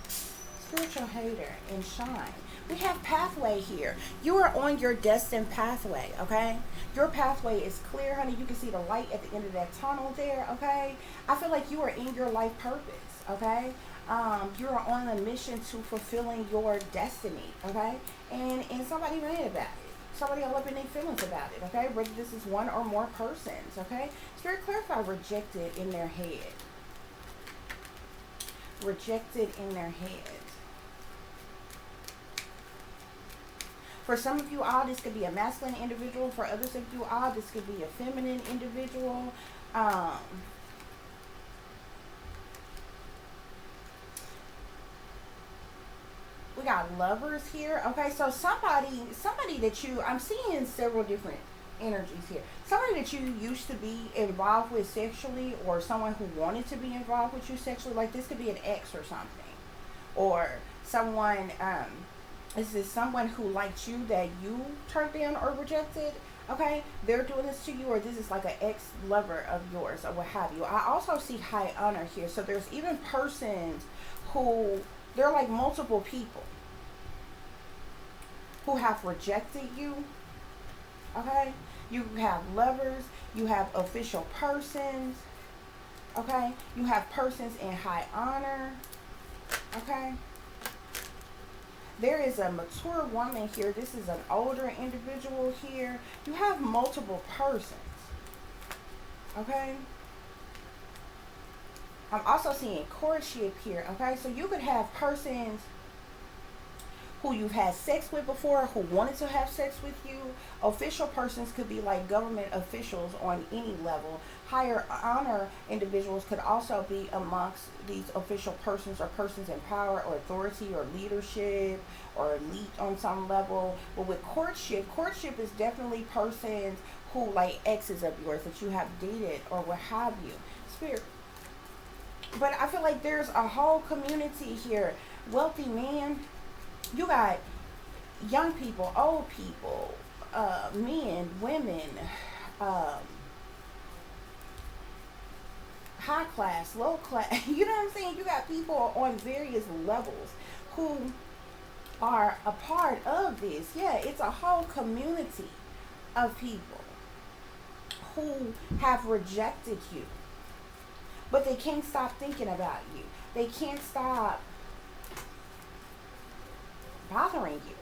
Spiritual hater and shine. We have pathway here. You are on your destined pathway, okay? Your pathway is clear, honey. You can see the light at the end of that tunnel there, okay? I feel like you are in your life purpose, okay? You are on a mission to fulfilling your destiny, okay? And somebody mad about it. Somebody all up in their feelings about it, okay? Whether this is one or more persons, okay? Spirit, clarify rejected in their head. Rejected in their head. For some of you all, this could be a masculine individual. For others of you all, this could be a feminine individual. We got lovers here. Okay, so somebody that you, I'm seeing several different energies here. Somebody that you used to be involved with sexually, or someone who wanted to be involved with you sexually. Like this could be an ex or something. Or someone, this is someone who liked you that you turned down or rejected. Okay, they're doing this to you, or this is like an ex-lover of yours or what have you. I also see high honor here. So there's even persons who, they're like multiple people who have rejected you. Okay, you have lovers, you have official persons. Okay, you have persons in high honor. Okay, there is a mature woman here. This is an older individual here. You have multiple persons. Okay, I'm also seeing courtship here. Okay, so you could have persons who you've had sex with before, who wanted to have sex with you. Official persons could be like government officials on any level. Higher honor individuals could also be amongst these official persons, or persons in power or authority or leadership or elite on some level. But with courtship is definitely persons who like exes of yours that you have dated or what have you. Spirit. But I feel like there's a whole community here. Wealthy man. You got young people, old people, men, women, high class, low class. You know what I'm saying? You got people on various levels who are a part of this. Yeah, it's a whole community of people who have rejected you. But they can't stop thinking about you. They can't stop bothering you,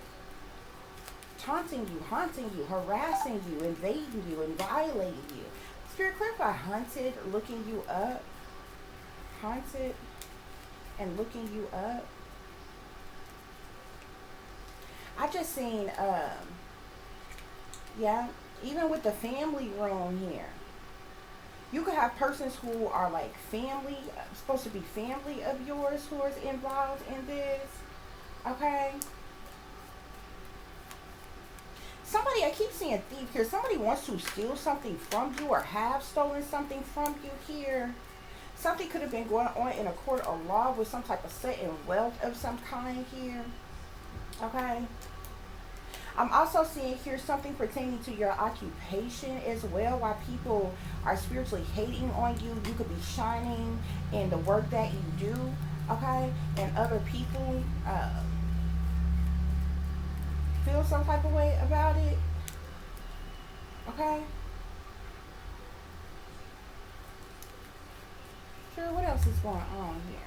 taunting you, haunting you, harassing you, invading you, and violating you. Spirit, clarify hunted, looking you up. Haunted and looking you up. I just seen, yeah, even with the family room here, you could have persons who are like family, supposed to be family of yours, who is involved in this. Okay. Somebody, I keep seeing thief here. Somebody wants to steal something from you or have stolen something from you here. Something could have been going on in a court of law with some type of sudden wealth of some kind here. Okay. I'm also seeing here something pertaining to your occupation as well. While people are spiritually hating on you, you could be shining in the work that you do, okay? And other people feel some type of way about it, okay? Sure, what else is going on here?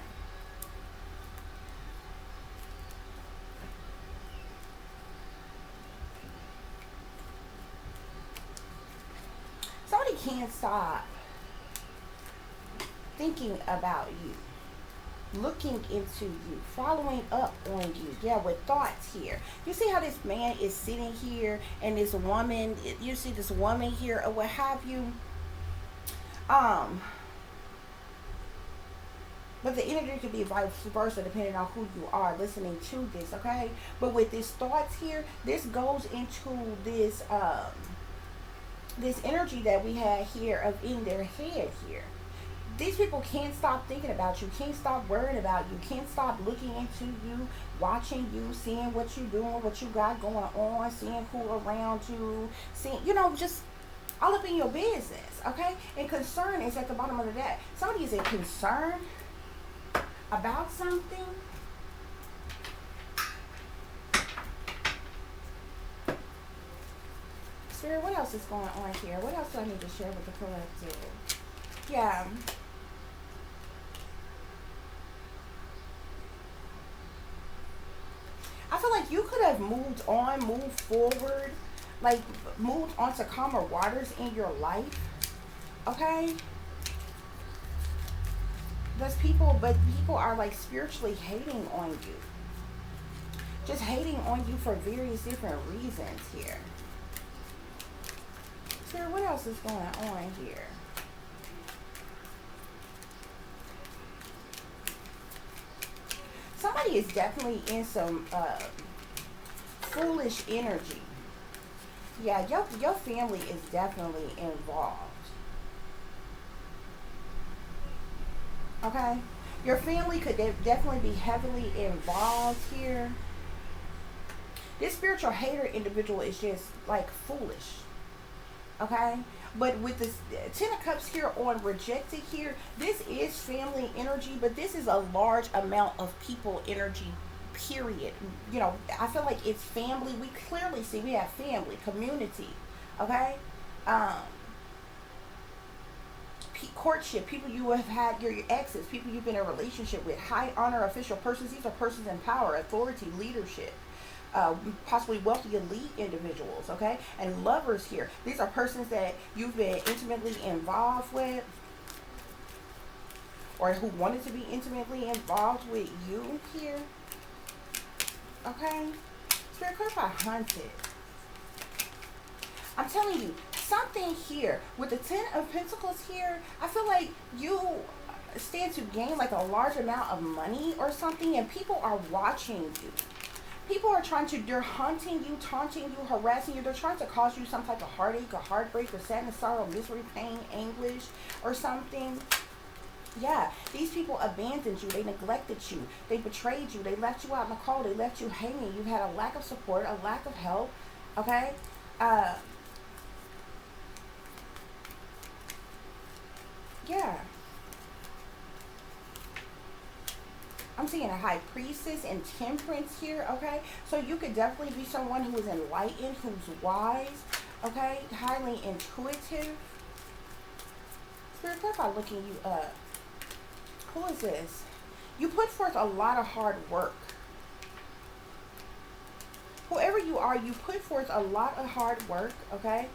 Somebody can't stop thinking about you, looking into you, following up on you. Yeah, with thoughts here. You see how this man is sitting here and this woman, you see this woman here or what have you. Um, but the energy could be vice versa depending on who you are listening to this, okay? But with these thoughts here, this goes into this energy that we had here of in their head here. These people can't stop thinking about you, can't stop worrying about you, can't stop looking into you, watching you, seeing what you're doing, what you got going on, seeing who around you, seeing, just all up in your business, okay? And concern is at the bottom of the deck. Somebody is in concern about something. Spirit, what else is going on here? What else do I need to share with the collective? Yeah. I feel like you could have moved on, moved forward, like moved on to calmer waters in your life, okay? But people are like spiritually hating on you. Just hating on you for various different reasons here. So what else is going on here? Somebody is definitely in some foolish energy. Yeah, your family is definitely involved. Okay? Your family could definitely be heavily involved here. This spiritual hater individual is just like foolish. Okay? But with this 10 of Cups here on rejected here, this is family energy, but this is a large amount of people energy, period. I feel like it's family. We clearly see we have family, community, okay? Courtship, people you have had, your exes, people you've been in a relationship with, high honor official persons. These are persons in power, authority, leadership. Possibly wealthy elite individuals, okay? And lovers here. These are persons that you've been intimately involved with or who wanted to be intimately involved with you here, okay? Spirit clarify hunted. I'm telling you, something here with the 10 of Pentacles here, I feel like you stand to gain like a large amount of money or something, and people are watching you. People are they're hunting you, taunting you, harassing you. They're trying to cause you some type of heartache or heartbreak or sadness, sorrow, misery, pain, anguish or something. Yeah, these people abandoned you. They neglected you. They betrayed you. They left you out in the cold. They left you hanging. You've had a lack of support, a lack of help. Okay? Yeah. I'm seeing a high priestess and temperance here, okay? So you could definitely be someone who is enlightened, who's wise, okay? Highly intuitive. Spirit, clarify looking you up. Who is this? You put forth a lot of hard work. Whoever you are, you put forth a lot of hard work, okay?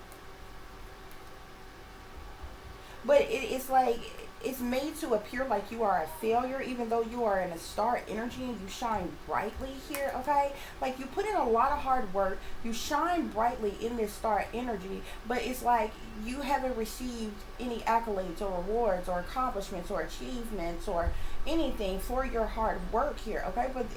But it's like, it's made to appear like you are a failure, even though you are in a star energy and you shine brightly here, okay? Like you put in a lot of hard work, you shine brightly in this star energy, but it's like you haven't received any accolades or rewards or accomplishments or achievements or anything for your hard work here, okay? But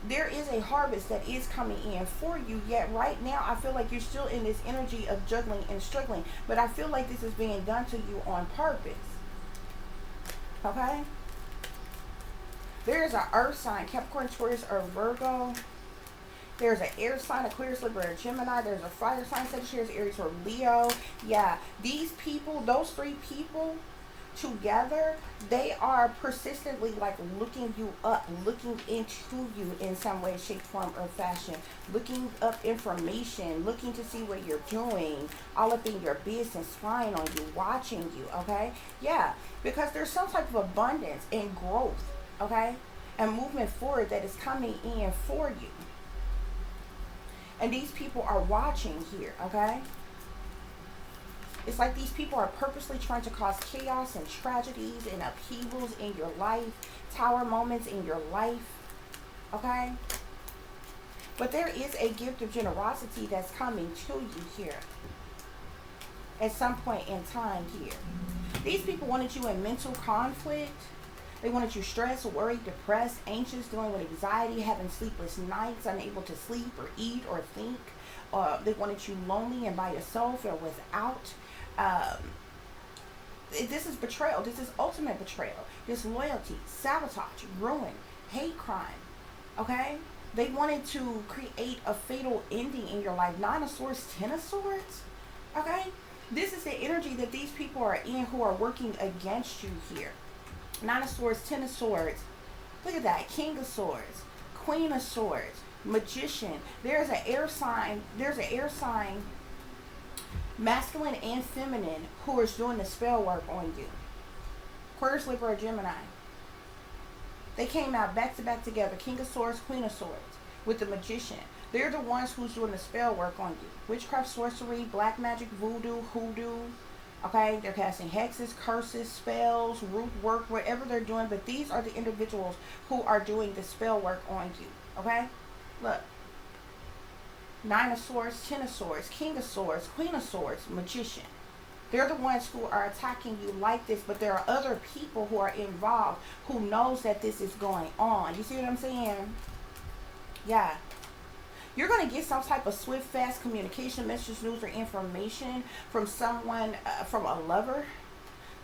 there is a harvest that is coming in for you, yet right now I feel like you're still in this energy of juggling and struggling, but I feel like this is being done to you on purpose, okay? There is an earth sign, Capricorn, Taurus, or Virgo. There's an air sign, Aquarius, Libra, Gemini. There's a fire sign, Sagittarius, Aries, or Leo. Yeah, these people, those three people together, they are persistently like looking you up, looking into you in some way, shape, form, or fashion, looking up information, looking to see what you're doing, all up in your business, spying on you, watching you, okay? Yeah, because there's some type of abundance and growth, okay, and movement forward that is coming in for you. And these people are watching here, okay? It's like these people are purposely trying to cause chaos and tragedies and upheavals in your life, tower moments in your life, okay? But there is a gift of generosity that's coming to you here at some point in time here. These people wanted you in mental conflict. They wanted you stressed, worried, depressed, anxious, dealing with anxiety, having sleepless nights, unable to sleep or eat or think. They wanted you lonely and by yourself or without. This is betrayal. This is ultimate betrayal. Disloyalty, sabotage, ruin, hate crime. Okay? They wanted to create a fatal ending in your life. Nine of Swords, Ten of Swords. Okay? This is the energy that these people are in who are working against you here. Nine of Swords, Ten of Swords. Look at that. King of Swords, Queen of Swords, Magician. There's an air sign. There's an air sign, masculine and feminine, who is doing the spell work on you. Aquarius, Libra, or Gemini. They came out back to back together. King of Swords, Queen of Swords, with the Magician. They're the ones who's doing the spell work on you. Witchcraft, sorcery, black magic, voodoo, hoodoo. Okay, they're casting hexes, curses, spells, root work, whatever they're doing. But these are the individuals who are doing the spell work on you. Okay, look. Nine of Swords, Ten of Swords, King of Swords, Queen of Swords, Magician. They're the ones who are attacking you like this, but there are other people who are involved who knows that this is going on. You see what I'm saying? Yeah. You're going to get some type of swift, fast communication, message, news, or information from someone, from a lover,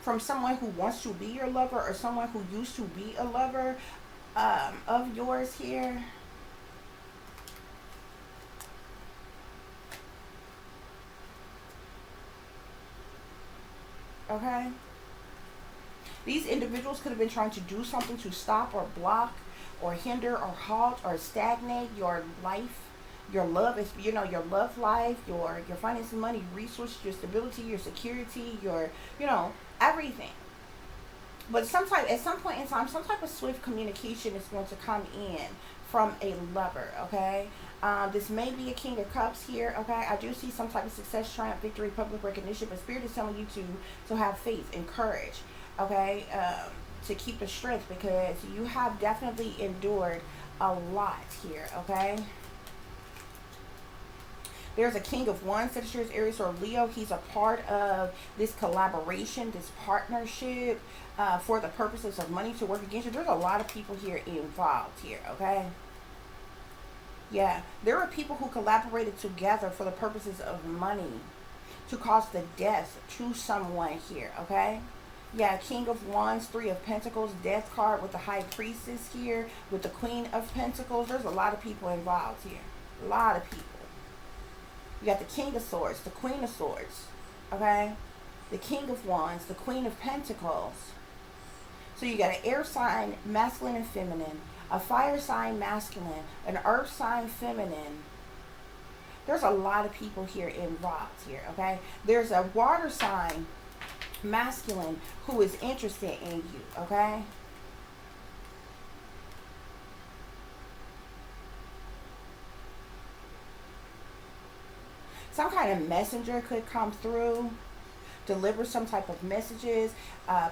from someone who wants to be your lover, or someone who used to be a lover of yours here. Okay? These individuals could have been trying to do something to stop or block or hinder or halt or stagnate your life, your love, is, you know, your love life, your finances, money, resources, your stability, your security, your, you know, everything. But at some point in time, some type of swift communication is going to come in from a lover, okay? This may be a King of Cups here, okay? I do see some type of success, triumph, victory, public recognition, but Spirit is telling you to have faith and courage, okay? To keep the strength, because you have definitely endured a lot here, okay? There's a King of Wands, Sagittarius, Aries, or Leo. He's a part of this collaboration, this partnership, for the purposes of money to work against you. There's a lot of people here involved here, okay? Yeah, there are people who collaborated together for the purposes of money to cause the death to someone here, okay? Yeah, King of Wands, Three of Pentacles, Death card with the High Priestess here, with the Queen of Pentacles. There's a lot of people involved here. A lot of people. You got the King of Swords, the Queen of Swords, okay? The King of Wands, the Queen of Pentacles. So you got an air sign, masculine and feminine, a fire sign, masculine, an earth sign, feminine. There's a lot of people here involved here, okay? There's a water sign, masculine, who is interested in you, okay? Some kind of messenger could come through, deliver some type of messages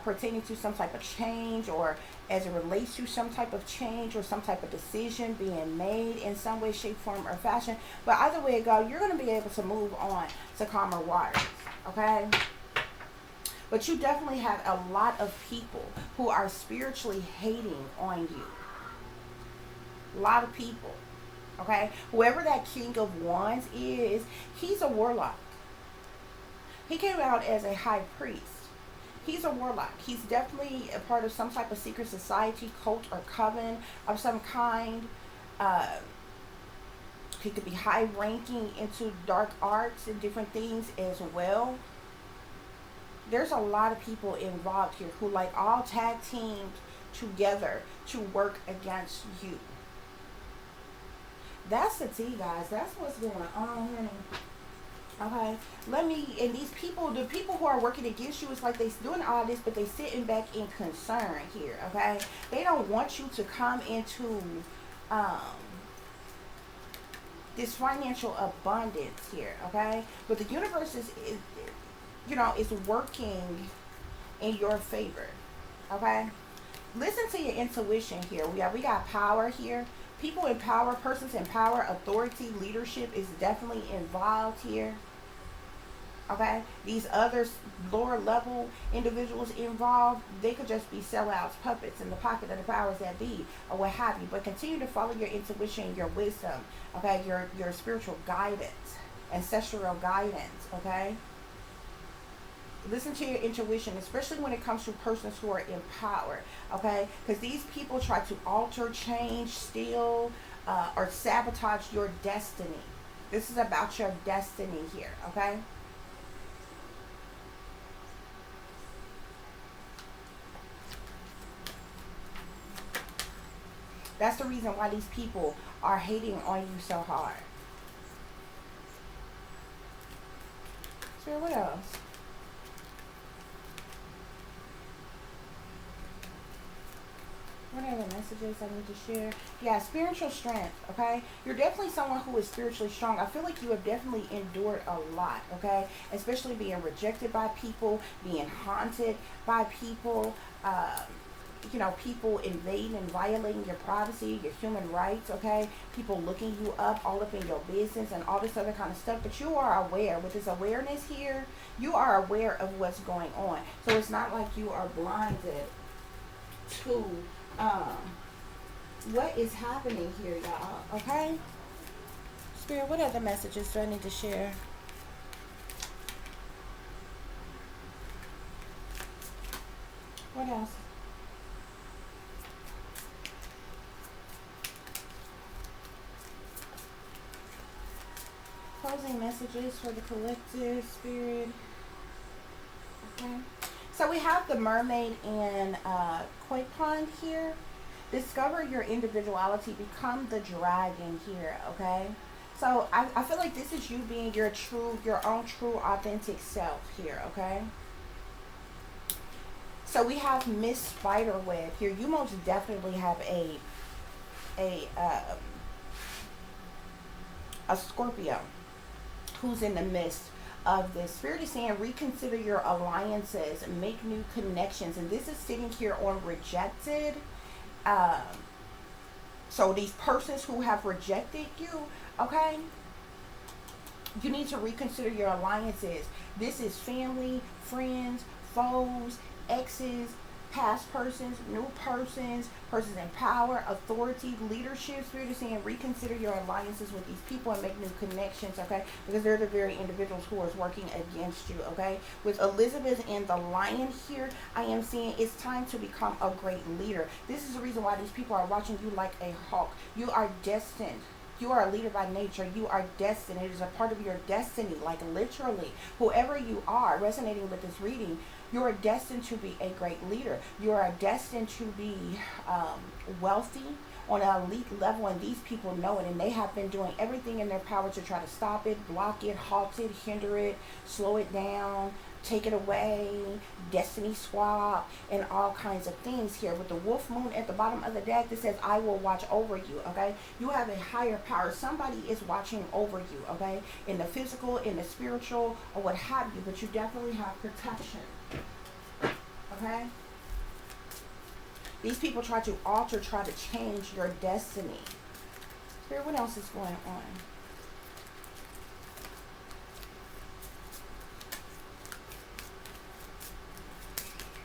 pertaining to some type of change, or as it relates to some type of change or some type of decision being made in some way, shape, form, or fashion. But either way it goes, you're going to be able to move on to calmer waters, okay? But you definitely have a lot of people who are spiritually hating on you. A lot of people. Okay, whoever that King of Wands is, he's a warlock. He came out as a high priest. He's a warlock. He's definitely a part of some type of secret society, cult, or coven of some kind. He could be high ranking into dark arts and different things as well. There's a lot of people involved here who like all tag teamed together to work against you. That's the tea, guys. That's what's going on, honey. Okay, and these people, the people who are working against you, it's like they doing all this, but they sitting back in concern here. Okay, they don't want you to come into um, this financial abundance here. Okay, but the universe is you know, is working in your favor. Okay, listen to your intuition here. We got power here. People in power, persons in power, authority, leadership is definitely involved here. Okay, these other lower level individuals involved, they could just be sellouts, puppets in the pocket of the powers that be, or what have you. But continue to follow your intuition, your wisdom. Okay, your spiritual guidance, ancestral guidance. Okay, listen to your intuition, especially when it comes to persons who are in power. Okay, because these people try to alter, change, steal, or sabotage your destiny. This is about your destiny here. Okay. That's the reason why these people are hating on you so hard. So what else? What are the messages I need to share? Yeah, spiritual strength, okay? You're definitely someone who is spiritually strong. I feel like you have definitely endured a lot, okay? Especially being rejected by people, being haunted by people, you know, people invading and violating your privacy, your human rights, okay? People looking you up, all up in your business and all this other kind of stuff. But you are aware. With this awareness here, you are aware of what's going on. So it's not like you are blinded to what is happening here, y'all, okay? Spirit, what other messages do I need to share? What else? Closing messages for the collective, Spirit. Okay. So we have the mermaid and koi pond here. Discover your individuality. Become the dragon here. Okay. So I feel like this is you being your own true, authentic self here. Okay. So we have Miss Spiderweb here. You most definitely have a Scorpio who's in the midst of this. Spirit is saying reconsider your alliances, make new connections, and this is sitting here on rejected. So these persons who have rejected you, okay, you need to reconsider your alliances. This is family, friends, foes, exes, past persons, new persons, persons in power, authority, leadership. Spirit is saying reconsider your alliances with these people and make new connections, okay? Because they're the very individuals who are working against you, okay? With Elizabeth and the lion here, I am seeing it's time to become a great leader. This is the reason why these people are watching you like a hawk. You are destined. You are a leader by nature. You are destined. It is a part of your destiny, like literally. Whoever you are, resonating with this reading, you are destined to be a great leader. You are destined to be wealthy on an elite level, and these people know it, and they have been doing everything in their power to try to stop it, block it, halt it, hinder it, slow it down, take it away, destiny swap, and all kinds of things here. With the wolf moon at the bottom of the deck, that says, I will watch over you, okay? You have a higher power. Somebody is watching over you, okay? In the physical, in the spiritual, or what have you, but you definitely have protection, okay? These people try to alter, try to change your destiny. Spirit, what else is going on?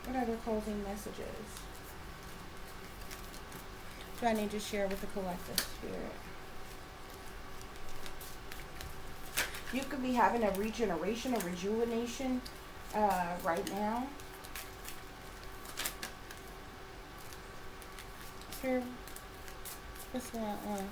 What are the closing messages do I need to share with the collective, Spirit? You could be having a regeneration, a rejuvenation right now. Spirit, what's going on?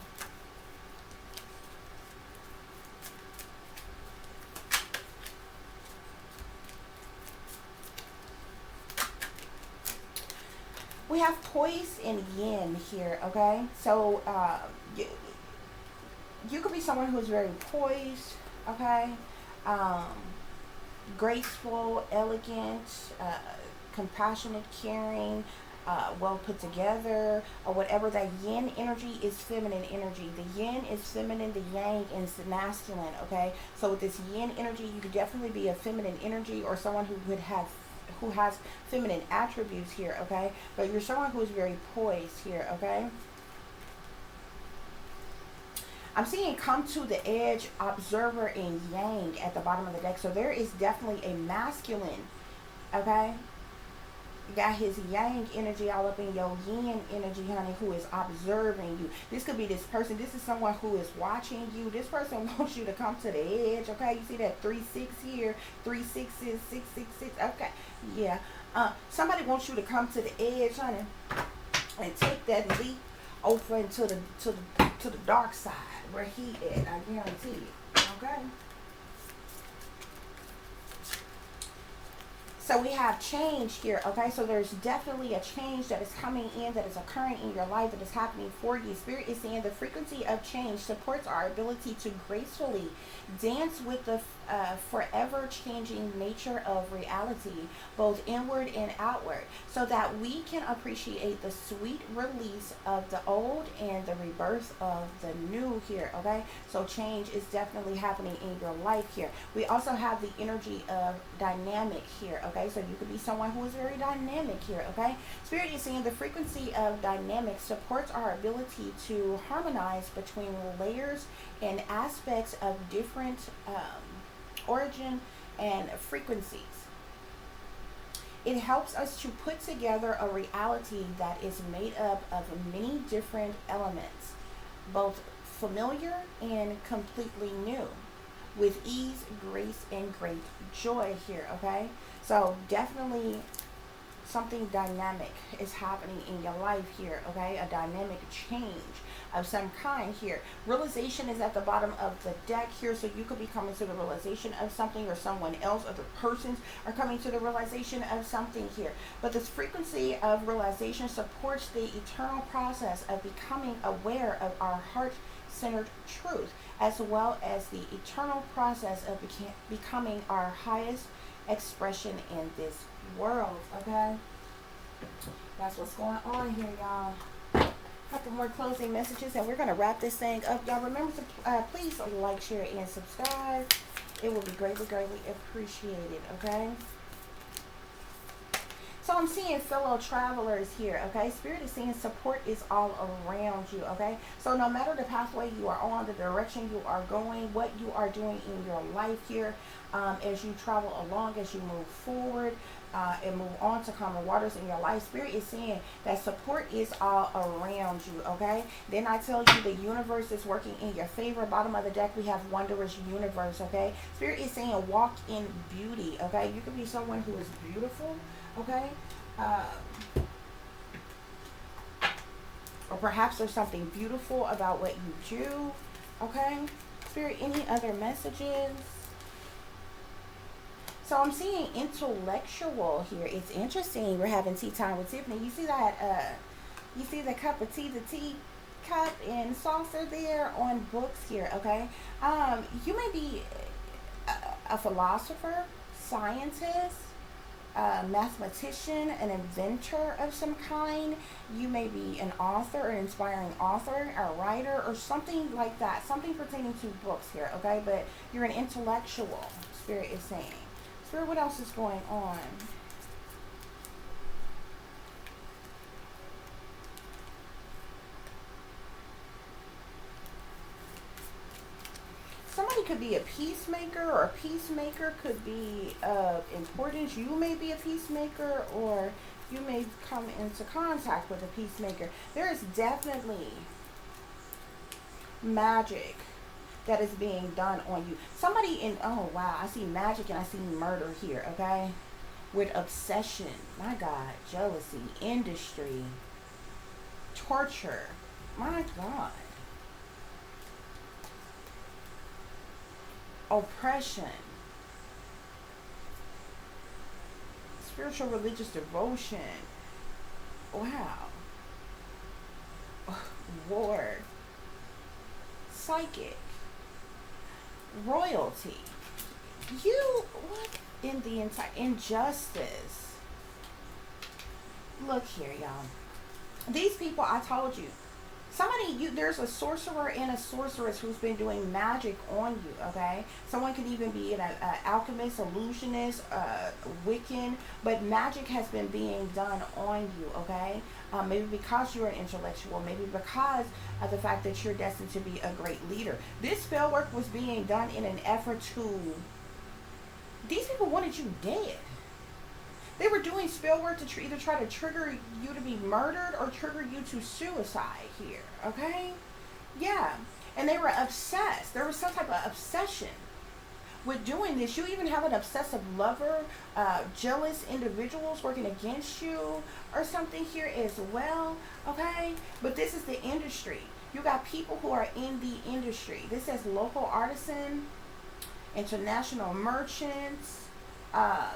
have poise and yin here, okay? So you could be someone who is very poised, okay? Um, graceful, elegant, compassionate, caring, well put together, or whatever. That yin energy is feminine energy. The yin is feminine, the yang is masculine, okay? So with this yin energy, you could definitely be a feminine energy, or someone who has feminine attributes here, okay? But you're someone who is very poised here, okay? I'm seeing come to the edge, observer, and yang at the bottom of the deck. So there is definitely a masculine, okay? You got his yang energy all up in your yin energy, honey, who is observing you. This could be this person. This is someone who is watching you. This person wants you to come to the edge, okay? You see that 3-6 here, 3 6s, 6 6 6. Okay, yeah. Somebody wants you to come to the edge, honey, and take that leap over into the dark side where he at. I guarantee it. Okay. So we have change here, okay? So there's definitely a change that is coming in, that is occurring in your life, that is happening for you. Spirit is saying the frequency of change supports our ability to gracefully dance with the forever changing nature of reality, both inward and outward, so that we can appreciate the sweet release of the old and the rebirth of the new here, okay? So change is definitely happening in your life here. We also have the energy of dynamic here, okay? So you could be someone who is very dynamic here, okay? Spirit is saying the frequency of dynamic supports our ability to harmonize between layers and aspects of different origin and frequencies. It helps us to put together a reality that is made up of many different elements, both familiar and completely new, with ease, grace, and great joy here, okay? So definitely something dynamic is happening in your life here, okay? A dynamic change of some kind here. Realization is at the bottom of the deck here, so you could be coming to the realization of something, or someone else, other persons are coming to the realization of something here. But this frequency of realization supports the eternal process of becoming aware of our heart-centered truth, as well as the eternal process of becoming our highest expression in this world, okay? That's what's going on here, y'all. Couple more closing messages, and we're going to wrap this thing up. Y'all remember to please like, share, and subscribe. It will be greatly, greatly appreciated, okay? So I'm seeing fellow travelers here, okay? Spirit is saying support is all around you, okay? So no matter the pathway you are on, the direction you are going, what you are doing in your life here, as you travel along, as you move forward, and move on to calmer waters in your life, Spirit is saying that support is all around you, okay? Then I tell you the universe is working in your favor. Bottom of the deck, we have wondrous universe, okay? Spirit is saying walk in beauty, okay? You could be someone who is beautiful, okay? Or perhaps there's something beautiful about what you do, okay? Spirit, any other messages? So I'm seeing intellectual here. It's interesting. We're having tea time with Tiffany. You see that? You see the cup of tea, the tea cup and saucer there on books here. Okay. You may be a philosopher, scientist, a mathematician, an inventor of some kind. You may be an author, an inspiring author, a writer, or something like that. Something pertaining to books here. Okay. But you're an intellectual. Spirit is saying. Spirit, what else is going on? Somebody could be a peacemaker, or a peacemaker could be of importance. You may be a peacemaker, or you may come into contact with a peacemaker. There is definitely magic that is being done on you. Somebody in, oh wow, I see magic and I see murder here, okay? With obsession, my God, jealousy, industry, torture, my God. Oppression, spiritual religious devotion, Wow. War. Psychic. Royalty. You, what in the entire injustice? Look here, y'all. These people, I told you, there's a sorcerer and a sorceress who's been doing magic on you, okay? Someone could even be an alchemist, illusionist, Wiccan, but magic has been being done on you, okay? Maybe because you're an intellectual, maybe because of the fact that you're destined to be a great leader. This spell work was being done in an effort to, these people wanted you dead. They were doing spell work to either try to trigger you to be murdered or trigger you to suicide here, okay? Yeah, and they were obsessed. There was some type of obsession with doing this. You even have an obsessive lover, jealous individuals working against you or something here as well, okay? But this is the industry. You got people who are in the industry. This says local artisan, international merchants,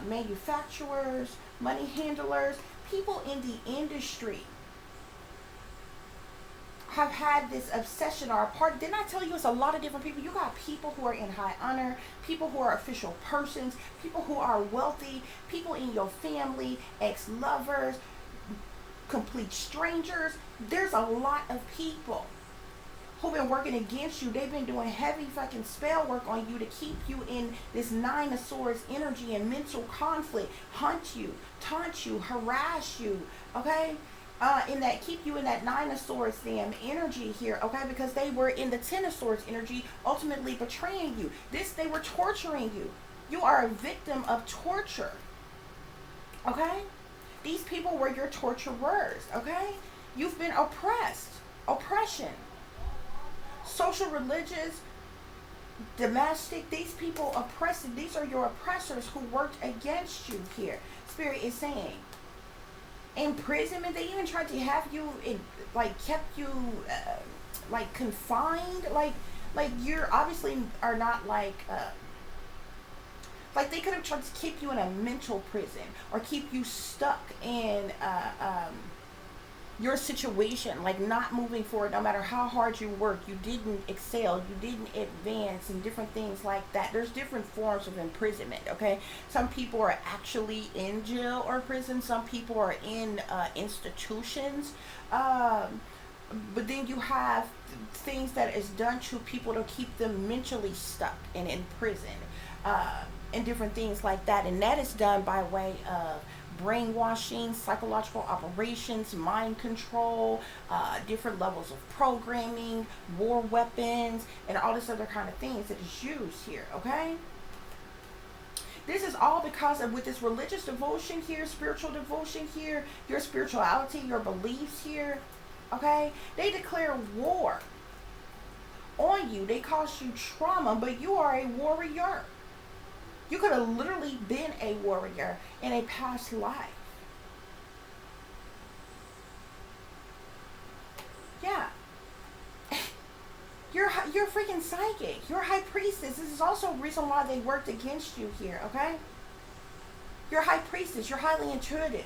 manufacturers, money handlers, people in the industry have had this obsession or a part. Didn't I tell you it's a lot of different people? You got people who are in high honor, people who are official persons, people who are wealthy, people in your family, ex-lovers, complete strangers. There's a lot of people who've been working against you. They've been doing heavy fucking spell work on you to keep you in this Nine of Swords energy and mental conflict, hunt you, taunt you, harass you, okay? Keep you in that Nine of Swords damn energy here, okay? Because they were in the Ten of Swords energy, ultimately betraying you. They were torturing you. You are a victim of torture, okay? These people were your torturers, okay? You've been oppressed. Oppression. Social, religious, domestic, these people oppressed. These are your oppressors who worked against you here. Spirit is saying imprisonment. They even tried to have you in, kept you confined. Like you're obviously are not like they could have tried to keep you in a mental prison or keep you stuck in your situation, like not moving forward. No matter how hard you work, you didn't excel, you didn't advance, and different things like that. There's different forms of imprisonment, okay? Some people are actually in jail or prison. Some people are in institutions, but then you have things that is done to people to keep them mentally stuck and in prison, and different things like that. And that is done by way of brainwashing, psychological operations, mind control, different levels of programming, war weapons, and all this other kind of things that is used here, okay? This is all because of, with this religious devotion here, spiritual devotion here, your spirituality, your beliefs here, okay? They declare war on you. They cause you trauma, but you are a warrior. You could have literally been a warrior in a past life. Yeah. You're freaking psychic. You're a high priestess. This is also a reason why they worked against you here, okay? You're a high priestess. You're highly intuitive.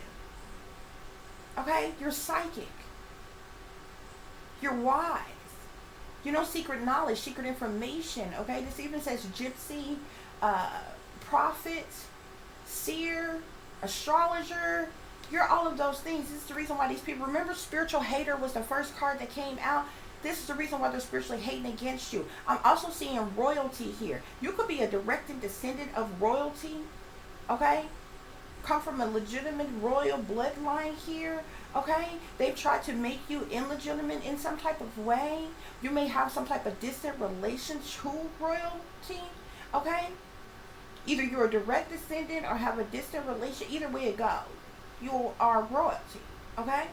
Okay? You're psychic. You're wise. You know secret knowledge, secret information, okay? This even says gypsy, prophet, seer, astrologer. You're all of those things. This is the reason why these people, remember spiritual hater was the first card that came out. This is the reason why they're spiritually hating against you. I'm also seeing royalty here. You could be a direct descendant of royalty, okay? Come from a legitimate royal bloodline here, okay? They've tried to make you illegitimate in some type of way. You may have some type of distant relation to royalty, okay? Either you're a direct descendant or have a distant relation. Either way it goes, you are royalty, okay?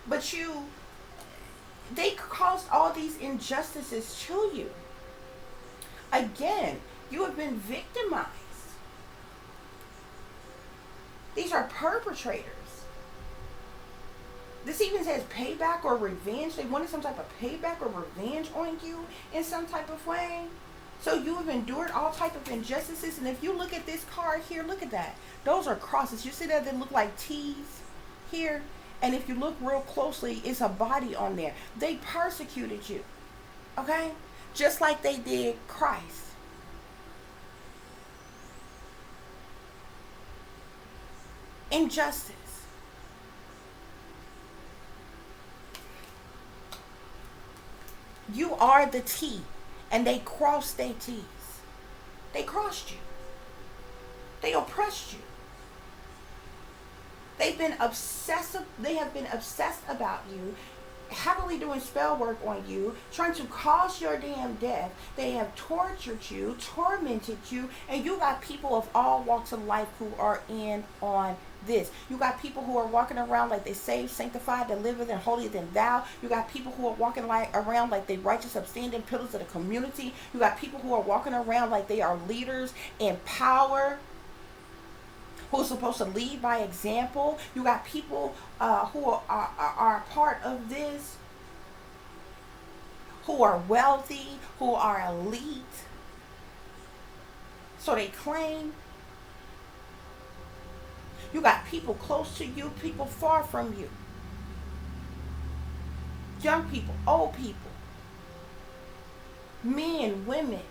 But they caused all these injustices to you. Again, you have been victimized. These are perpetrators. This even says payback or revenge. They wanted some type of payback or revenge on you in some type of way. So you have endured all type of injustices. And if you look at this card here, look at that. Those are crosses. You see that they look like T's here? And if you look real closely, it's a body on there. They persecuted you. Okay? Just like they did Christ. Injustice. You are the T. And they crossed their T's. They crossed you. They oppressed you. They've been obsessive. They have been obsessed about you, heavily doing spell work on you, trying to cause your damn death. They have tortured you, tormented you, and you got people of all walks of life who are in on this. You got people who are walking around like they saved, sanctified, delivered, and holier than thou. You got people who are walking around like they righteous, upstanding pillars of the community. You got people who are walking around like they are leaders in power, who are supposed to lead by example. You got people who are part of this, who are wealthy, who are elite. So they claim. You got people close to you, people far from you. Young people, old people. Men, women.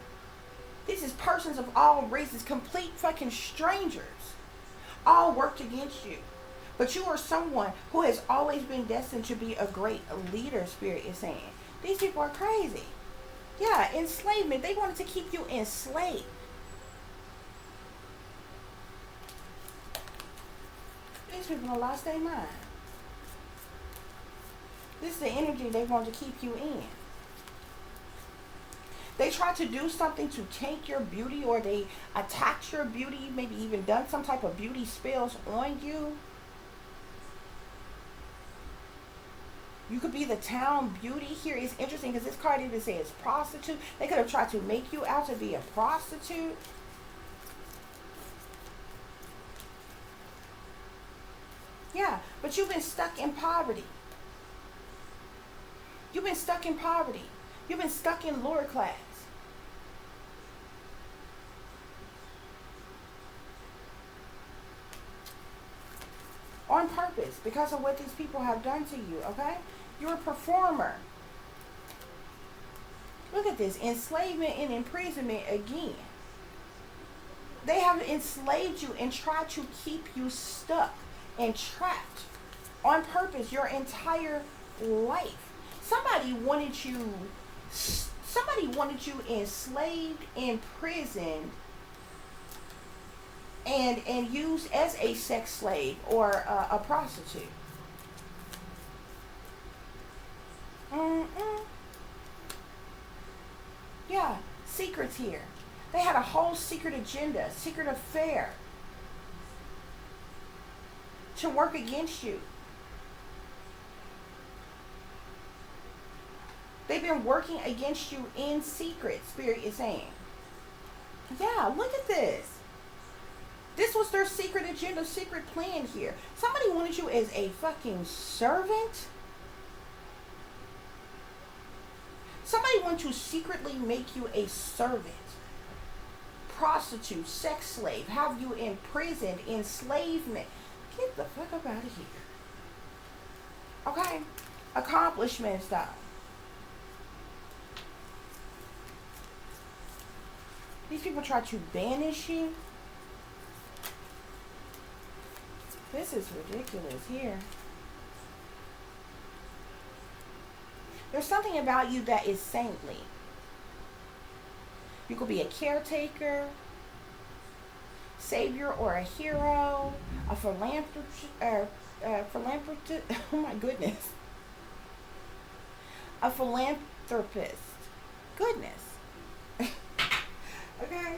This is persons of all races, complete fucking strangers. All worked against you. But you are someone who has always been destined to be a great leader, Spirit is saying. These people are crazy. Yeah, enslavement. They wanted to keep you enslaved. These people have lost their mind. This is the energy they want to keep you in. They try to do something to take your beauty, or they attack your beauty, maybe even done some type of beauty spells on you. You could be the town beauty here. It's interesting because this card even says prostitute. They could have tried to make you out to be a prostitute. Yeah, but you've been stuck in poverty. You've been stuck in poverty. You've been stuck in lower class. On purpose, because of what these people have done to you, okay? You're a performer. Look at this, enslavement and imprisonment again. They have enslaved you and tried to keep you stuck and trapped on purpose your entire life. Somebody wanted you enslaved, imprisoned, and used as a sex slave or a prostitute. Yeah, secrets here. They had a whole secret agenda, secret affair to work against you. They've been working against you in secret, Spirit is saying. Yeah, look at this. This was their secret agenda, secret plan here. Somebody wanted you as a fucking servant. Somebody wanted to secretly make you a servant. Prostitute, sex slave, have you imprisoned, enslavement. Get the fuck up out of here. Okay? Accomplishments, though. These people try to banish you. This is ridiculous here. There's something about you that is saintly. You could be a caretaker, savior, or a hero, a philanthropist. Oh my goodness. A philanthropist. Goodness. Okay?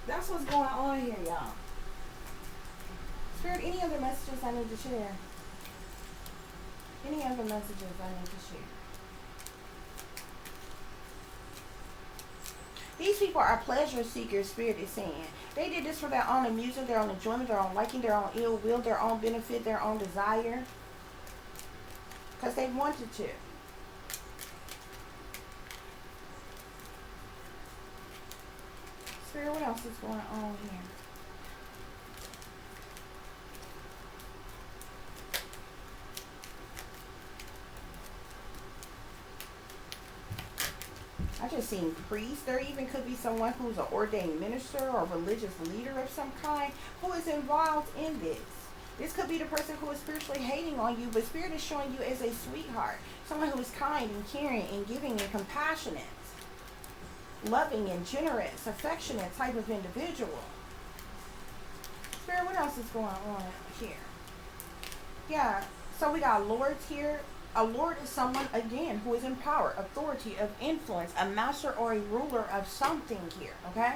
That's what's going on here, y'all. Spirit, any other messages I need to share? Any other messages I need to share? These people are pleasure seekers, Spirit is saying. They did this for their own amusement, their own enjoyment, their own liking, their own ill will, their own benefit, their own desire. Because they wanted to. Spirit, what else is going on here? I just seen priests. There even could be someone who's an ordained minister or religious leader of some kind who is involved in this. This could be the person who is spiritually hating on you, but Spirit is showing you as a sweetheart. Someone who is kind and caring and giving and compassionate. Loving and generous, affectionate type of individual. Spirit, what else is going on here? Yeah, so we got lords here. A lord is someone, again, who is in power, authority, of influence, a master or a ruler of something here, okay?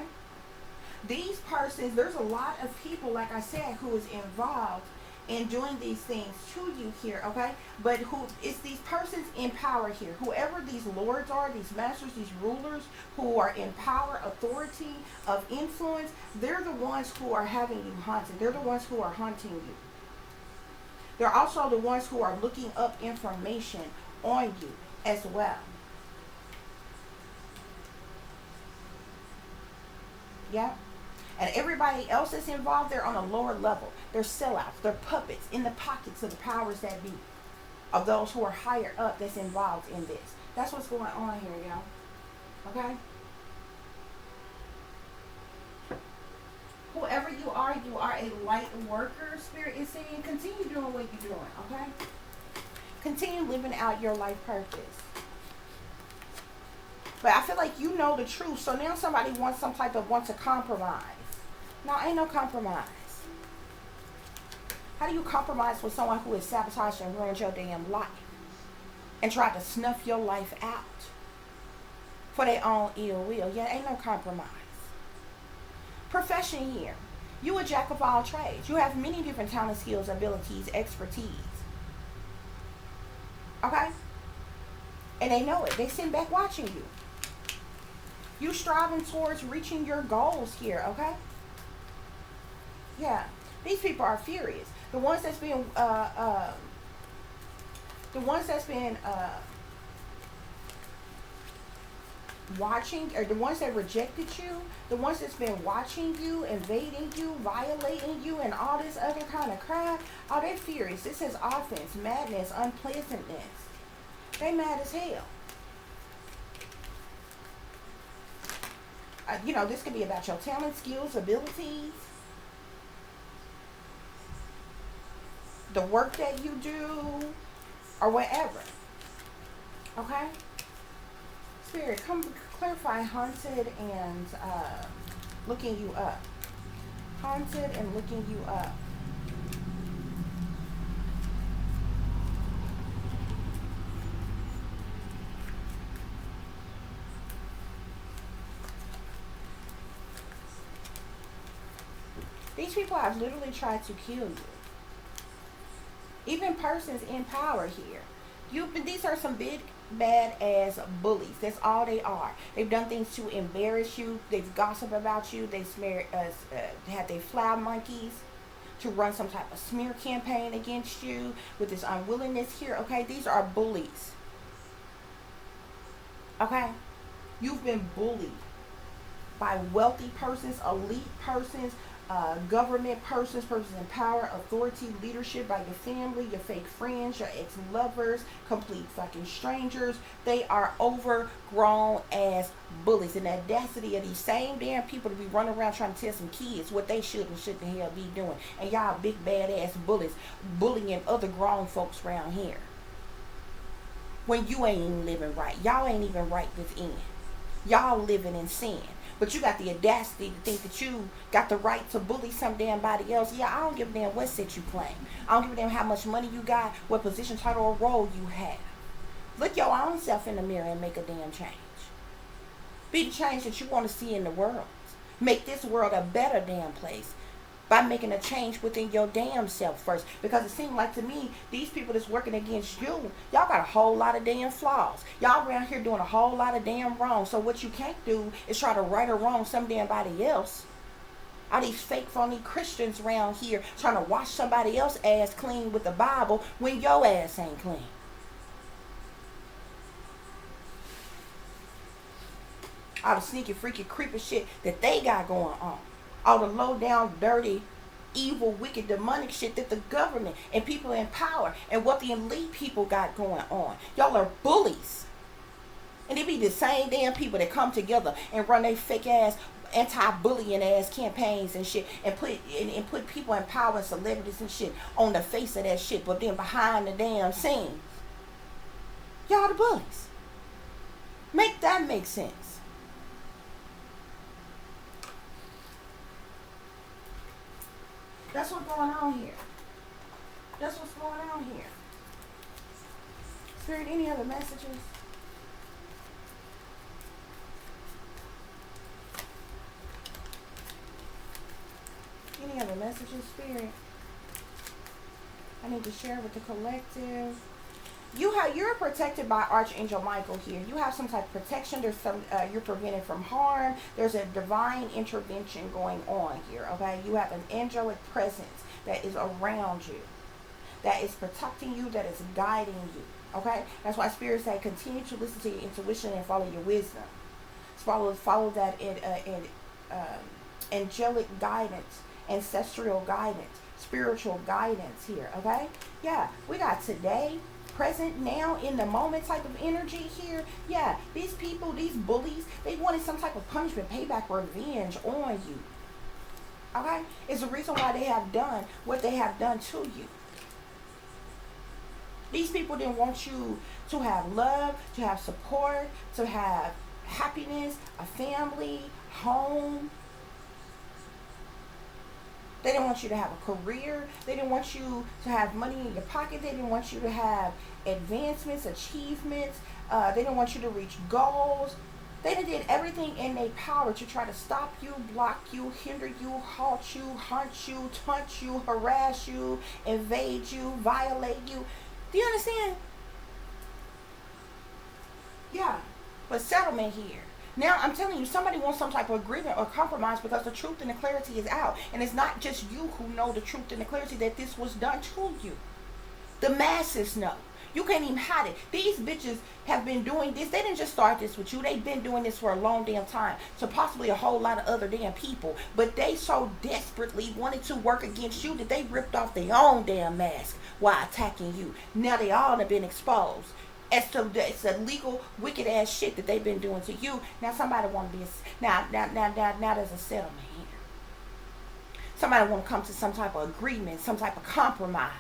These persons, there's a lot of people, like I said, who is involved in doing these things to you here, okay? But who it's these persons in power here. Whoever these lords are, these masters, these rulers who are in power, authority, of influence, they're the ones who are having you haunted. They're the ones who are haunting you. They're also the ones who are looking up information on you as well. Yeah. And everybody else that's involved, they're on a lower level. They're sellouts. They're puppets in the pockets of the powers that be. Of those who are higher up that's involved in this. That's what's going on here, y'all. Okay? Whoever you are a light worker. Spirit is saying, continue doing what you're doing, okay? Continue living out your life purpose. But I feel like you know the truth, so now somebody wants to compromise. No, ain't no compromise. How do you compromise with someone who has sabotaged and ruined your damn life? And tried to snuff your life out for their own ill will? Yeah, ain't no compromise. Profession here. You a jack of all trades. You have many different talents, skills, abilities, expertise. Okay? And they know it. They sit back watching you. You striving towards reaching your goals here, okay? Yeah. These people are furious. The ones that's been watching, or the ones that rejected you, the ones that's been watching you, invading you, violating you, and all this other kind of crap, oh, they're furious. This is offense, madness, unpleasantness. They mad as hell. You know, this could be about your talent, skills, abilities, the work that you do, or whatever. Okay? Spirit, come clarify haunted and looking you up. Haunted and looking you up. These people have literally tried to kill you. Even persons in power here. These are some big bad ass bullies. That's all they are. They've done things to embarrass you. They've gossiped about you. They've had they fly monkeys to run some type of smear campaign against you with this unwillingness here. Okay, these are bullies. Okay, you've been bullied by wealthy persons, elite persons, government persons, persons in power, authority, leadership, by your family, your fake friends, your ex-lovers, complete fucking strangers. They are overgrown ass bullies. And the audacity of these same damn people to be running around trying to tell some kids what they should and shouldn't the hell be doing. And y'all big bad ass bullies bullying other grown folks around here. When you ain't even living right. Y'all ain't even right within. Y'all living in sin. But you got the audacity to think that you got the right to bully some damn body else. Yeah, I don't give a damn what set you claim. I don't give a damn how much money you got, what position, title, or role you have. Look your own self in the mirror and make a damn change. Be the change that you want to see in the world. Make this world a better damn place by making a change within your damn self first. Because it seems like to me, these people that's working against you, y'all got a whole lot of damn flaws. Y'all around here doing a whole lot of damn wrong. So what you can't do is try to right or wrong some damn body else. All these fake phony Christians around here trying to wash somebody else's ass clean with the Bible when your ass ain't clean. All the sneaky, freaky, creepy shit that they got going on. All the low down, dirty, evil, wicked, demonic shit that the government and people in power and what the elite people got going on. Y'all are bullies. And it be the same damn people that come together and run their fake ass anti-bullying ass campaigns and shit and put people in power and celebrities and shit on the face of that shit, but then behind the damn scenes, y'all the bullies. Make that make sense. That's what's going on here. That's what's going on here. Spirit, any other messages? Any other messages, Spirit? I need to share with the collective. You're protected by Archangel Michael here. You have some type of protection. There's some you're prevented from harm. There's a divine intervention going on here. Okay, you have an angelic presence that is around you, that is protecting you, that is guiding you. Okay, that's why Spirit say continue to listen to your intuition and follow your wisdom. Follow that angelic guidance, ancestral guidance, spiritual guidance here. Okay, yeah, we got today, present, now, in the moment type of energy here. Yeah, these people, these bullies, they wanted some type of punishment, payback, revenge on you. Okay, it's the reason why they have done what they have done to you. These people didn't want you to have love, to have support, to have happiness, a family, home. They didn't want you to have a career. They didn't want you to have money in your pocket. They didn't want you to have advancements, achievements. They didn't want you to reach goals. They did everything in their power to try to stop you, block you, hinder you, halt you, hunt you, taunt you, harass you, invade you, violate you. Do you understand? Yeah. But settlement here. Now, I'm telling you, somebody wants some type of agreement or compromise because the truth and the clarity is out. And it's not just you who know the truth and the clarity that this was done to you. The masses know. You can't even hide it. These bitches have been doing this. They didn't just start this with you. They've been doing this for a long damn time. So possibly a whole lot of other damn people. But they so desperately wanted to work against you that they ripped off their own damn mask while attacking you. Now they all have been exposed. It's a legal, wicked ass shit that they've been doing to you. Now somebody want to be now there's a settlement here. Somebody want to come to some type of agreement, some type of compromise.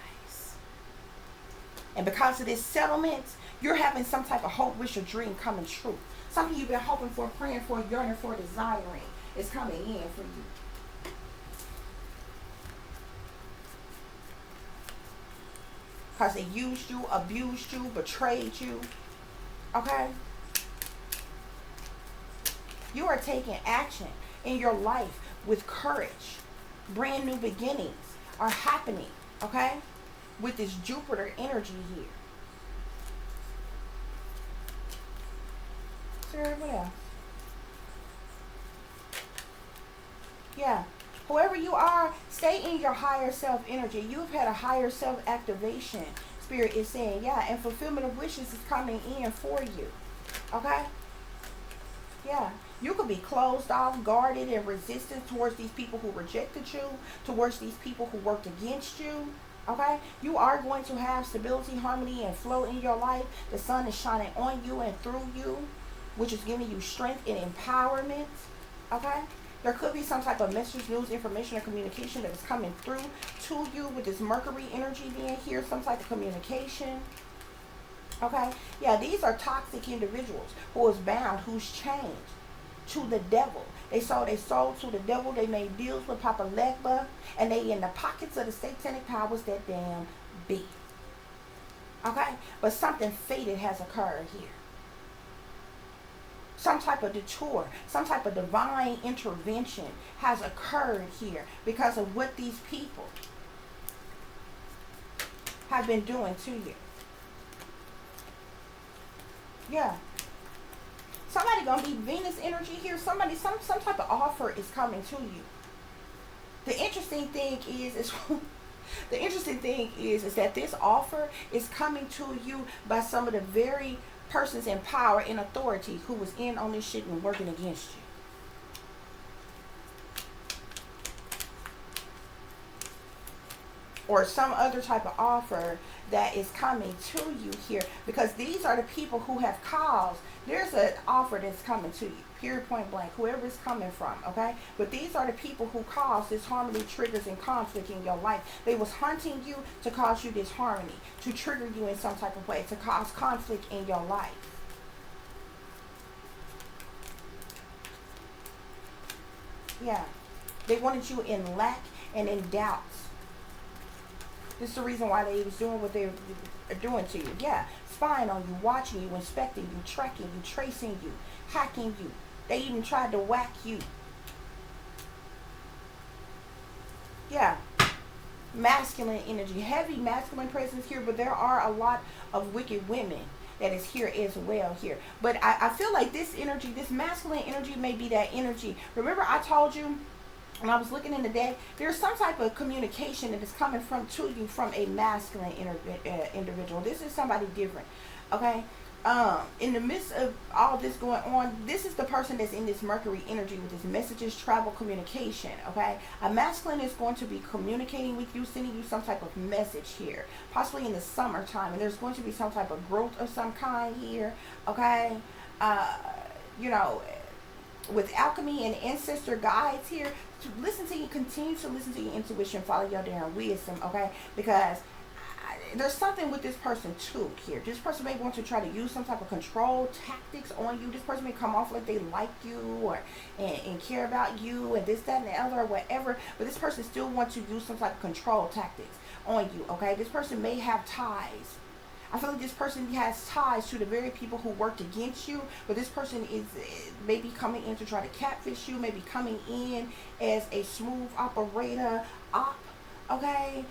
And because of this settlement, you're having some type of hope, wish, or dream coming true. Something you've been hoping for, praying for, yearning for, desiring is coming in for you. Because they used you, abused you, betrayed you. Okay? You are taking action in your life with courage. Brand new beginnings are happening. Okay? With this Jupiter energy here. Sarah, what else? Yeah. Whoever you are, stay in your higher self energy. You've had a higher self activation. Spirit is saying, yeah, and fulfillment of wishes is coming in for you. Okay? Yeah. You could be closed off, guarded, and resistant towards these people who rejected you, towards these people who worked against you. Okay? You are going to have stability, harmony, and flow in your life. The sun is shining on you and through you, which is giving you strength and empowerment. Okay? There could be some type of message, news, information, or communication that is coming through to you with this Mercury energy being here, some type of communication. Okay? Yeah, these are toxic individuals who is bound, who's chained to the devil. They sold their soul to the devil. They made deals with Papa Legba, and they in the pockets of the satanic powers that damn be. Okay? But something fated has occurred here. Some type of detour, some type of divine intervention has occurred here because of what these people have been doing to you. Yeah. Somebody gonna be Venus energy here. Somebody, some type of offer is coming to you. The interesting thing is that this offer is coming to you by some of the very persons in power and authority who was in on this shit and working against you. Or some other type of offer that is coming to you here, because these are the people who have caused. There's an offer that's coming to you, period, point blank, whoever it's coming from, okay? But these are the people who cause disharmony, triggers, and conflict in your life. They was hunting you to cause you disharmony, to trigger you in some type of way, to cause conflict in your life. Yeah. They wanted you in lack and in doubt. This is the reason why they was doing what they're doing to you. Yeah. Spying on you, watching you, inspecting you, tracking you, tracing you, hacking you. They even tried to whack you. Yeah. Masculine energy. Heavy masculine presence here, but there are a lot of wicked women that is here as well here. But I feel like this energy, this masculine energy may be that energy. Remember I told you when I was looking in the deck, there's some type of communication that is coming to you from a masculine individual. This is somebody different, okay? In the midst of all this going on, this is the person that's in this Mercury energy with this messages, travel, communication, okay? A masculine is going to be communicating with you, sending you some type of message here, possibly in the summertime, and there's going to be some type of growth of some kind here, okay? You know, with alchemy and ancestor guides here, to listen to you, continue to listen to your intuition, follow your damn wisdom, okay? Because there's something with this person too here. This person may want to try to use some type of control tactics on you. This person may come off like they like you or and care about you and this, that, and the other or whatever. But this person still wants to use some type of control tactics on you, okay? This person may have ties. I feel like this person has ties to the very people who worked against you, but this person is maybe coming in to try to catfish you, maybe coming in as a smooth operator, okay?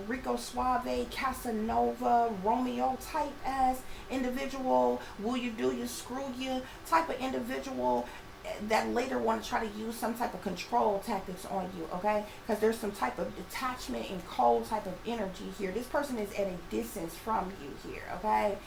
Rico Suave, Casanova, Romeo type as individual, will you do you, screw you type of individual that later want to try to use some type of control tactics on you, okay? Because there's some type of detachment and cold type of energy here. This person is at a distance from you here, okay?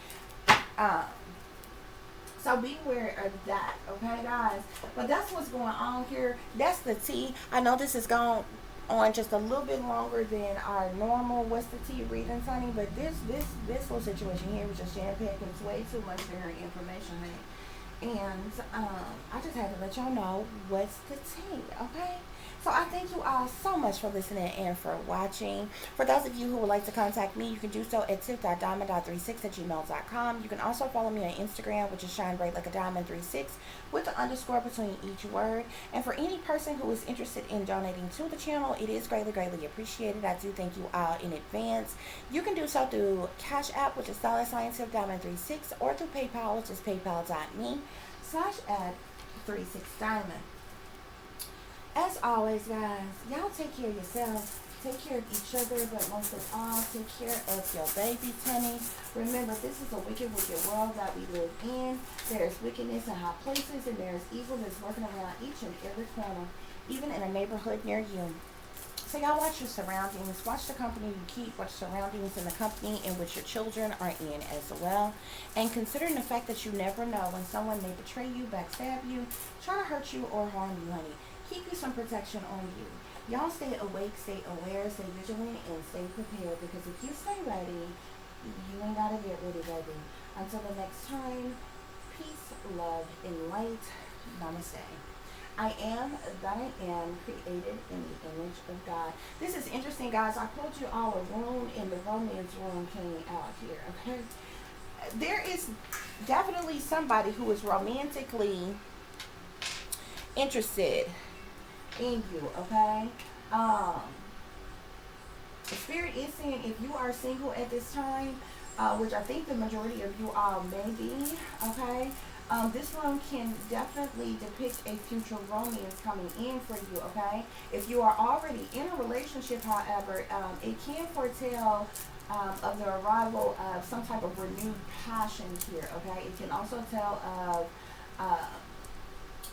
So beware of that, okay, guys? But that's what's going on here. That's the tea. I know this has gone on just a little bit longer than our normal what's the tea readings, honey, but this whole situation here was just jam-packed. It's way too much very information, honey. And I just had to let y'all know what's the tea, okay? So I thank you all so much for listening and for watching. For those of you who would like to contact me, you can do so at tiff.diamond.36@gmail.com. You can also follow me on Instagram, which is shinebrightlikeadiamond36 with the underscore between each word. And for any person who is interested in donating to the channel, it is greatly, greatly appreciated. I do thank you all in advance. You can do so through CASHAPP, which is $Tiff-Diamond36, or through PayPal, which is paypal.me/@36diamond. As always, guys, y'all take care of yourselves, take care of each other, but most of all, take care of your babies, honey. Remember, this is a wicked, wicked world that we live in. There's wickedness in high places, and there's evil that's working around each and every corner, even in a neighborhood near you. So y'all watch your surroundings, watch the company you keep, watch surroundings in the company in which your children are in as well. And considering the fact that you never know when someone may betray you, backstab you, try to hurt you, or harm you, honey. Keep you some protection on you. Y'all stay awake, stay aware, stay vigilant, and stay prepared, because if you stay ready, you ain't gotta get ready, baby. Until the next time, peace, love, and light. Namaste. I am that I am, created in the image of God. This is interesting, guys. I pulled you all a room, and the romance room came out here, okay? There is definitely somebody who is romantically interested in you, okay? Spirit is saying if you are single at this time, which I think the majority of you all may be, okay? This room can definitely depict a future romance coming in for you, okay? If you are already in a relationship, however, it can foretell of the arrival of some type of renewed passion here, okay? It can also tell of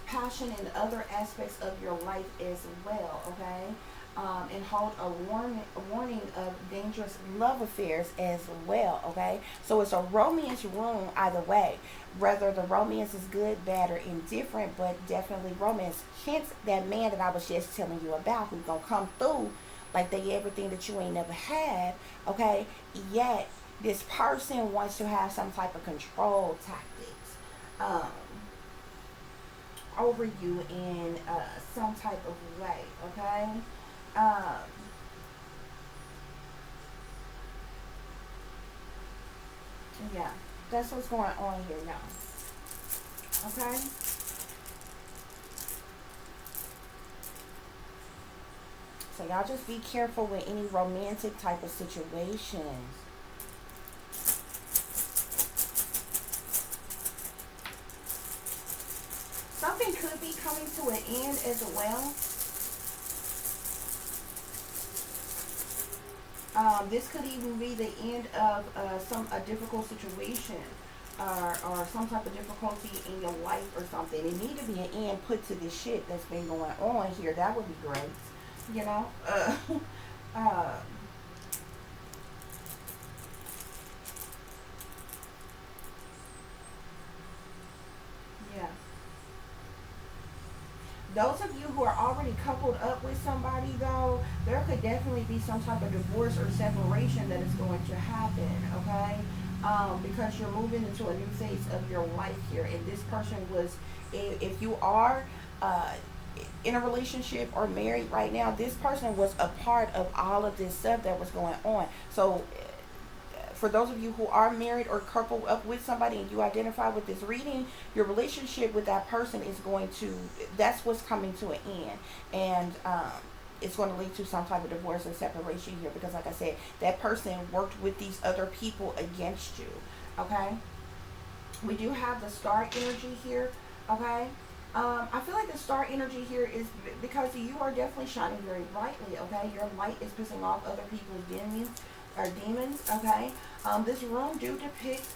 passion in other aspects of your life as well, okay? and hold a warning of dangerous love affairs as well, okay? So it's a romance room either way. Whether the romance is good, bad, or indifferent, but definitely romance. Hence, that man that I was just telling you about who's going to come through like they everything that you ain't never had, okay? Yet, this person wants to have some type of control tactics over you in some type of way, okay? Um, yeah, that's what's going on here now, okay? So y'all just be careful with any romantic type of situations. Something could be coming to an end as well. This could even be the end of a difficult situation or some type of difficulty in your life or something. It need to be an end put to this shit that's been going on here. That would be great, you know. Uh, yeah. Those of you who are already coupled up with somebody, though, there could definitely be some type of divorce or separation that is going to happen, okay? Because you're moving into a new phase of your life here, and this person was, if you are in a relationship or married right now, this person was a part of all of this stuff that was going on. So for those of you who are married or coupled up with somebody and you identify with this reading, your relationship with that person is going to, that's what's coming to an end. And it's going to lead to some type of divorce or separation here because, like I said, that person worked with these other people against you, okay? We do have the star energy here, okay? I feel like the star energy here is because you are definitely shining very brightly, okay? Your light is pissing off other people's demons, okay? This room do depict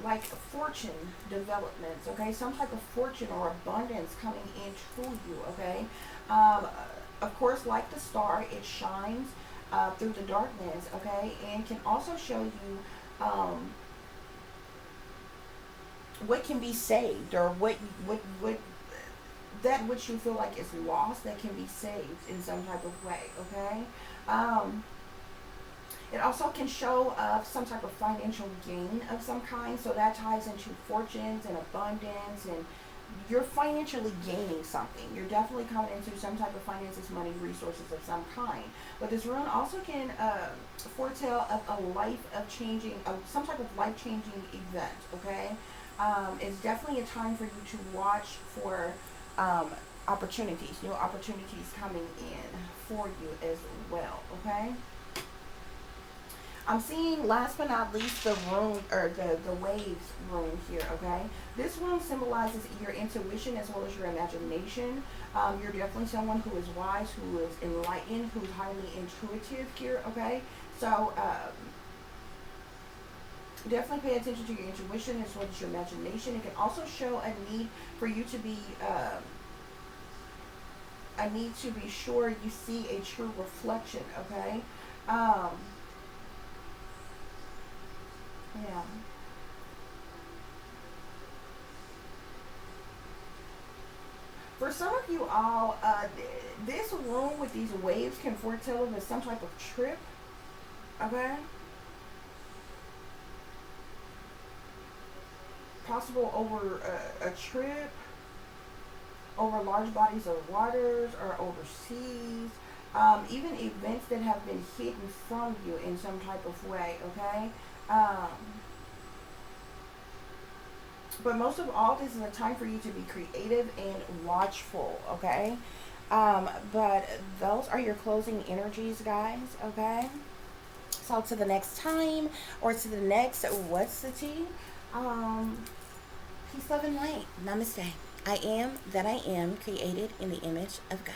like fortune developments, okay? Some type of fortune or abundance coming into you, okay? Of course, like the star, it shines through the darkness, okay? And can also show you what can be saved or what that which you feel like is lost that can be saved in some type of way, okay? It also can show some type of financial gain of some kind, so that ties into fortunes and abundance, and you're financially gaining something. You're definitely coming into some type of finances, money, resources of some kind. But this rune also can foretell of a life of changing, some type of life-changing event, okay? It's definitely a time for you to watch for opportunities, new opportunities coming in for you as well, okay? I'm seeing, last but not least, the room, or the waves room here, okay? This room symbolizes your intuition as well as your imagination. You're definitely someone who is wise, who is enlightened, who's highly intuitive here, okay? So, definitely pay attention to your intuition as well as your imagination. It can also show a need for you to be, a need to be sure you see a true reflection, okay? Yeah. For some of you all, this room with these waves can foretell of some type of trip, okay? Possible over a trip, over large bodies of waters or overseas, even events that have been hidden from you in some type of way, okay? But most of all, this is a time for you to be creative and watchful, okay? But those are your closing energies, guys, okay? So to the next time, or to the next What's the Tea? Peace, love, and light. Namaste. I am that I am, created in the image of God.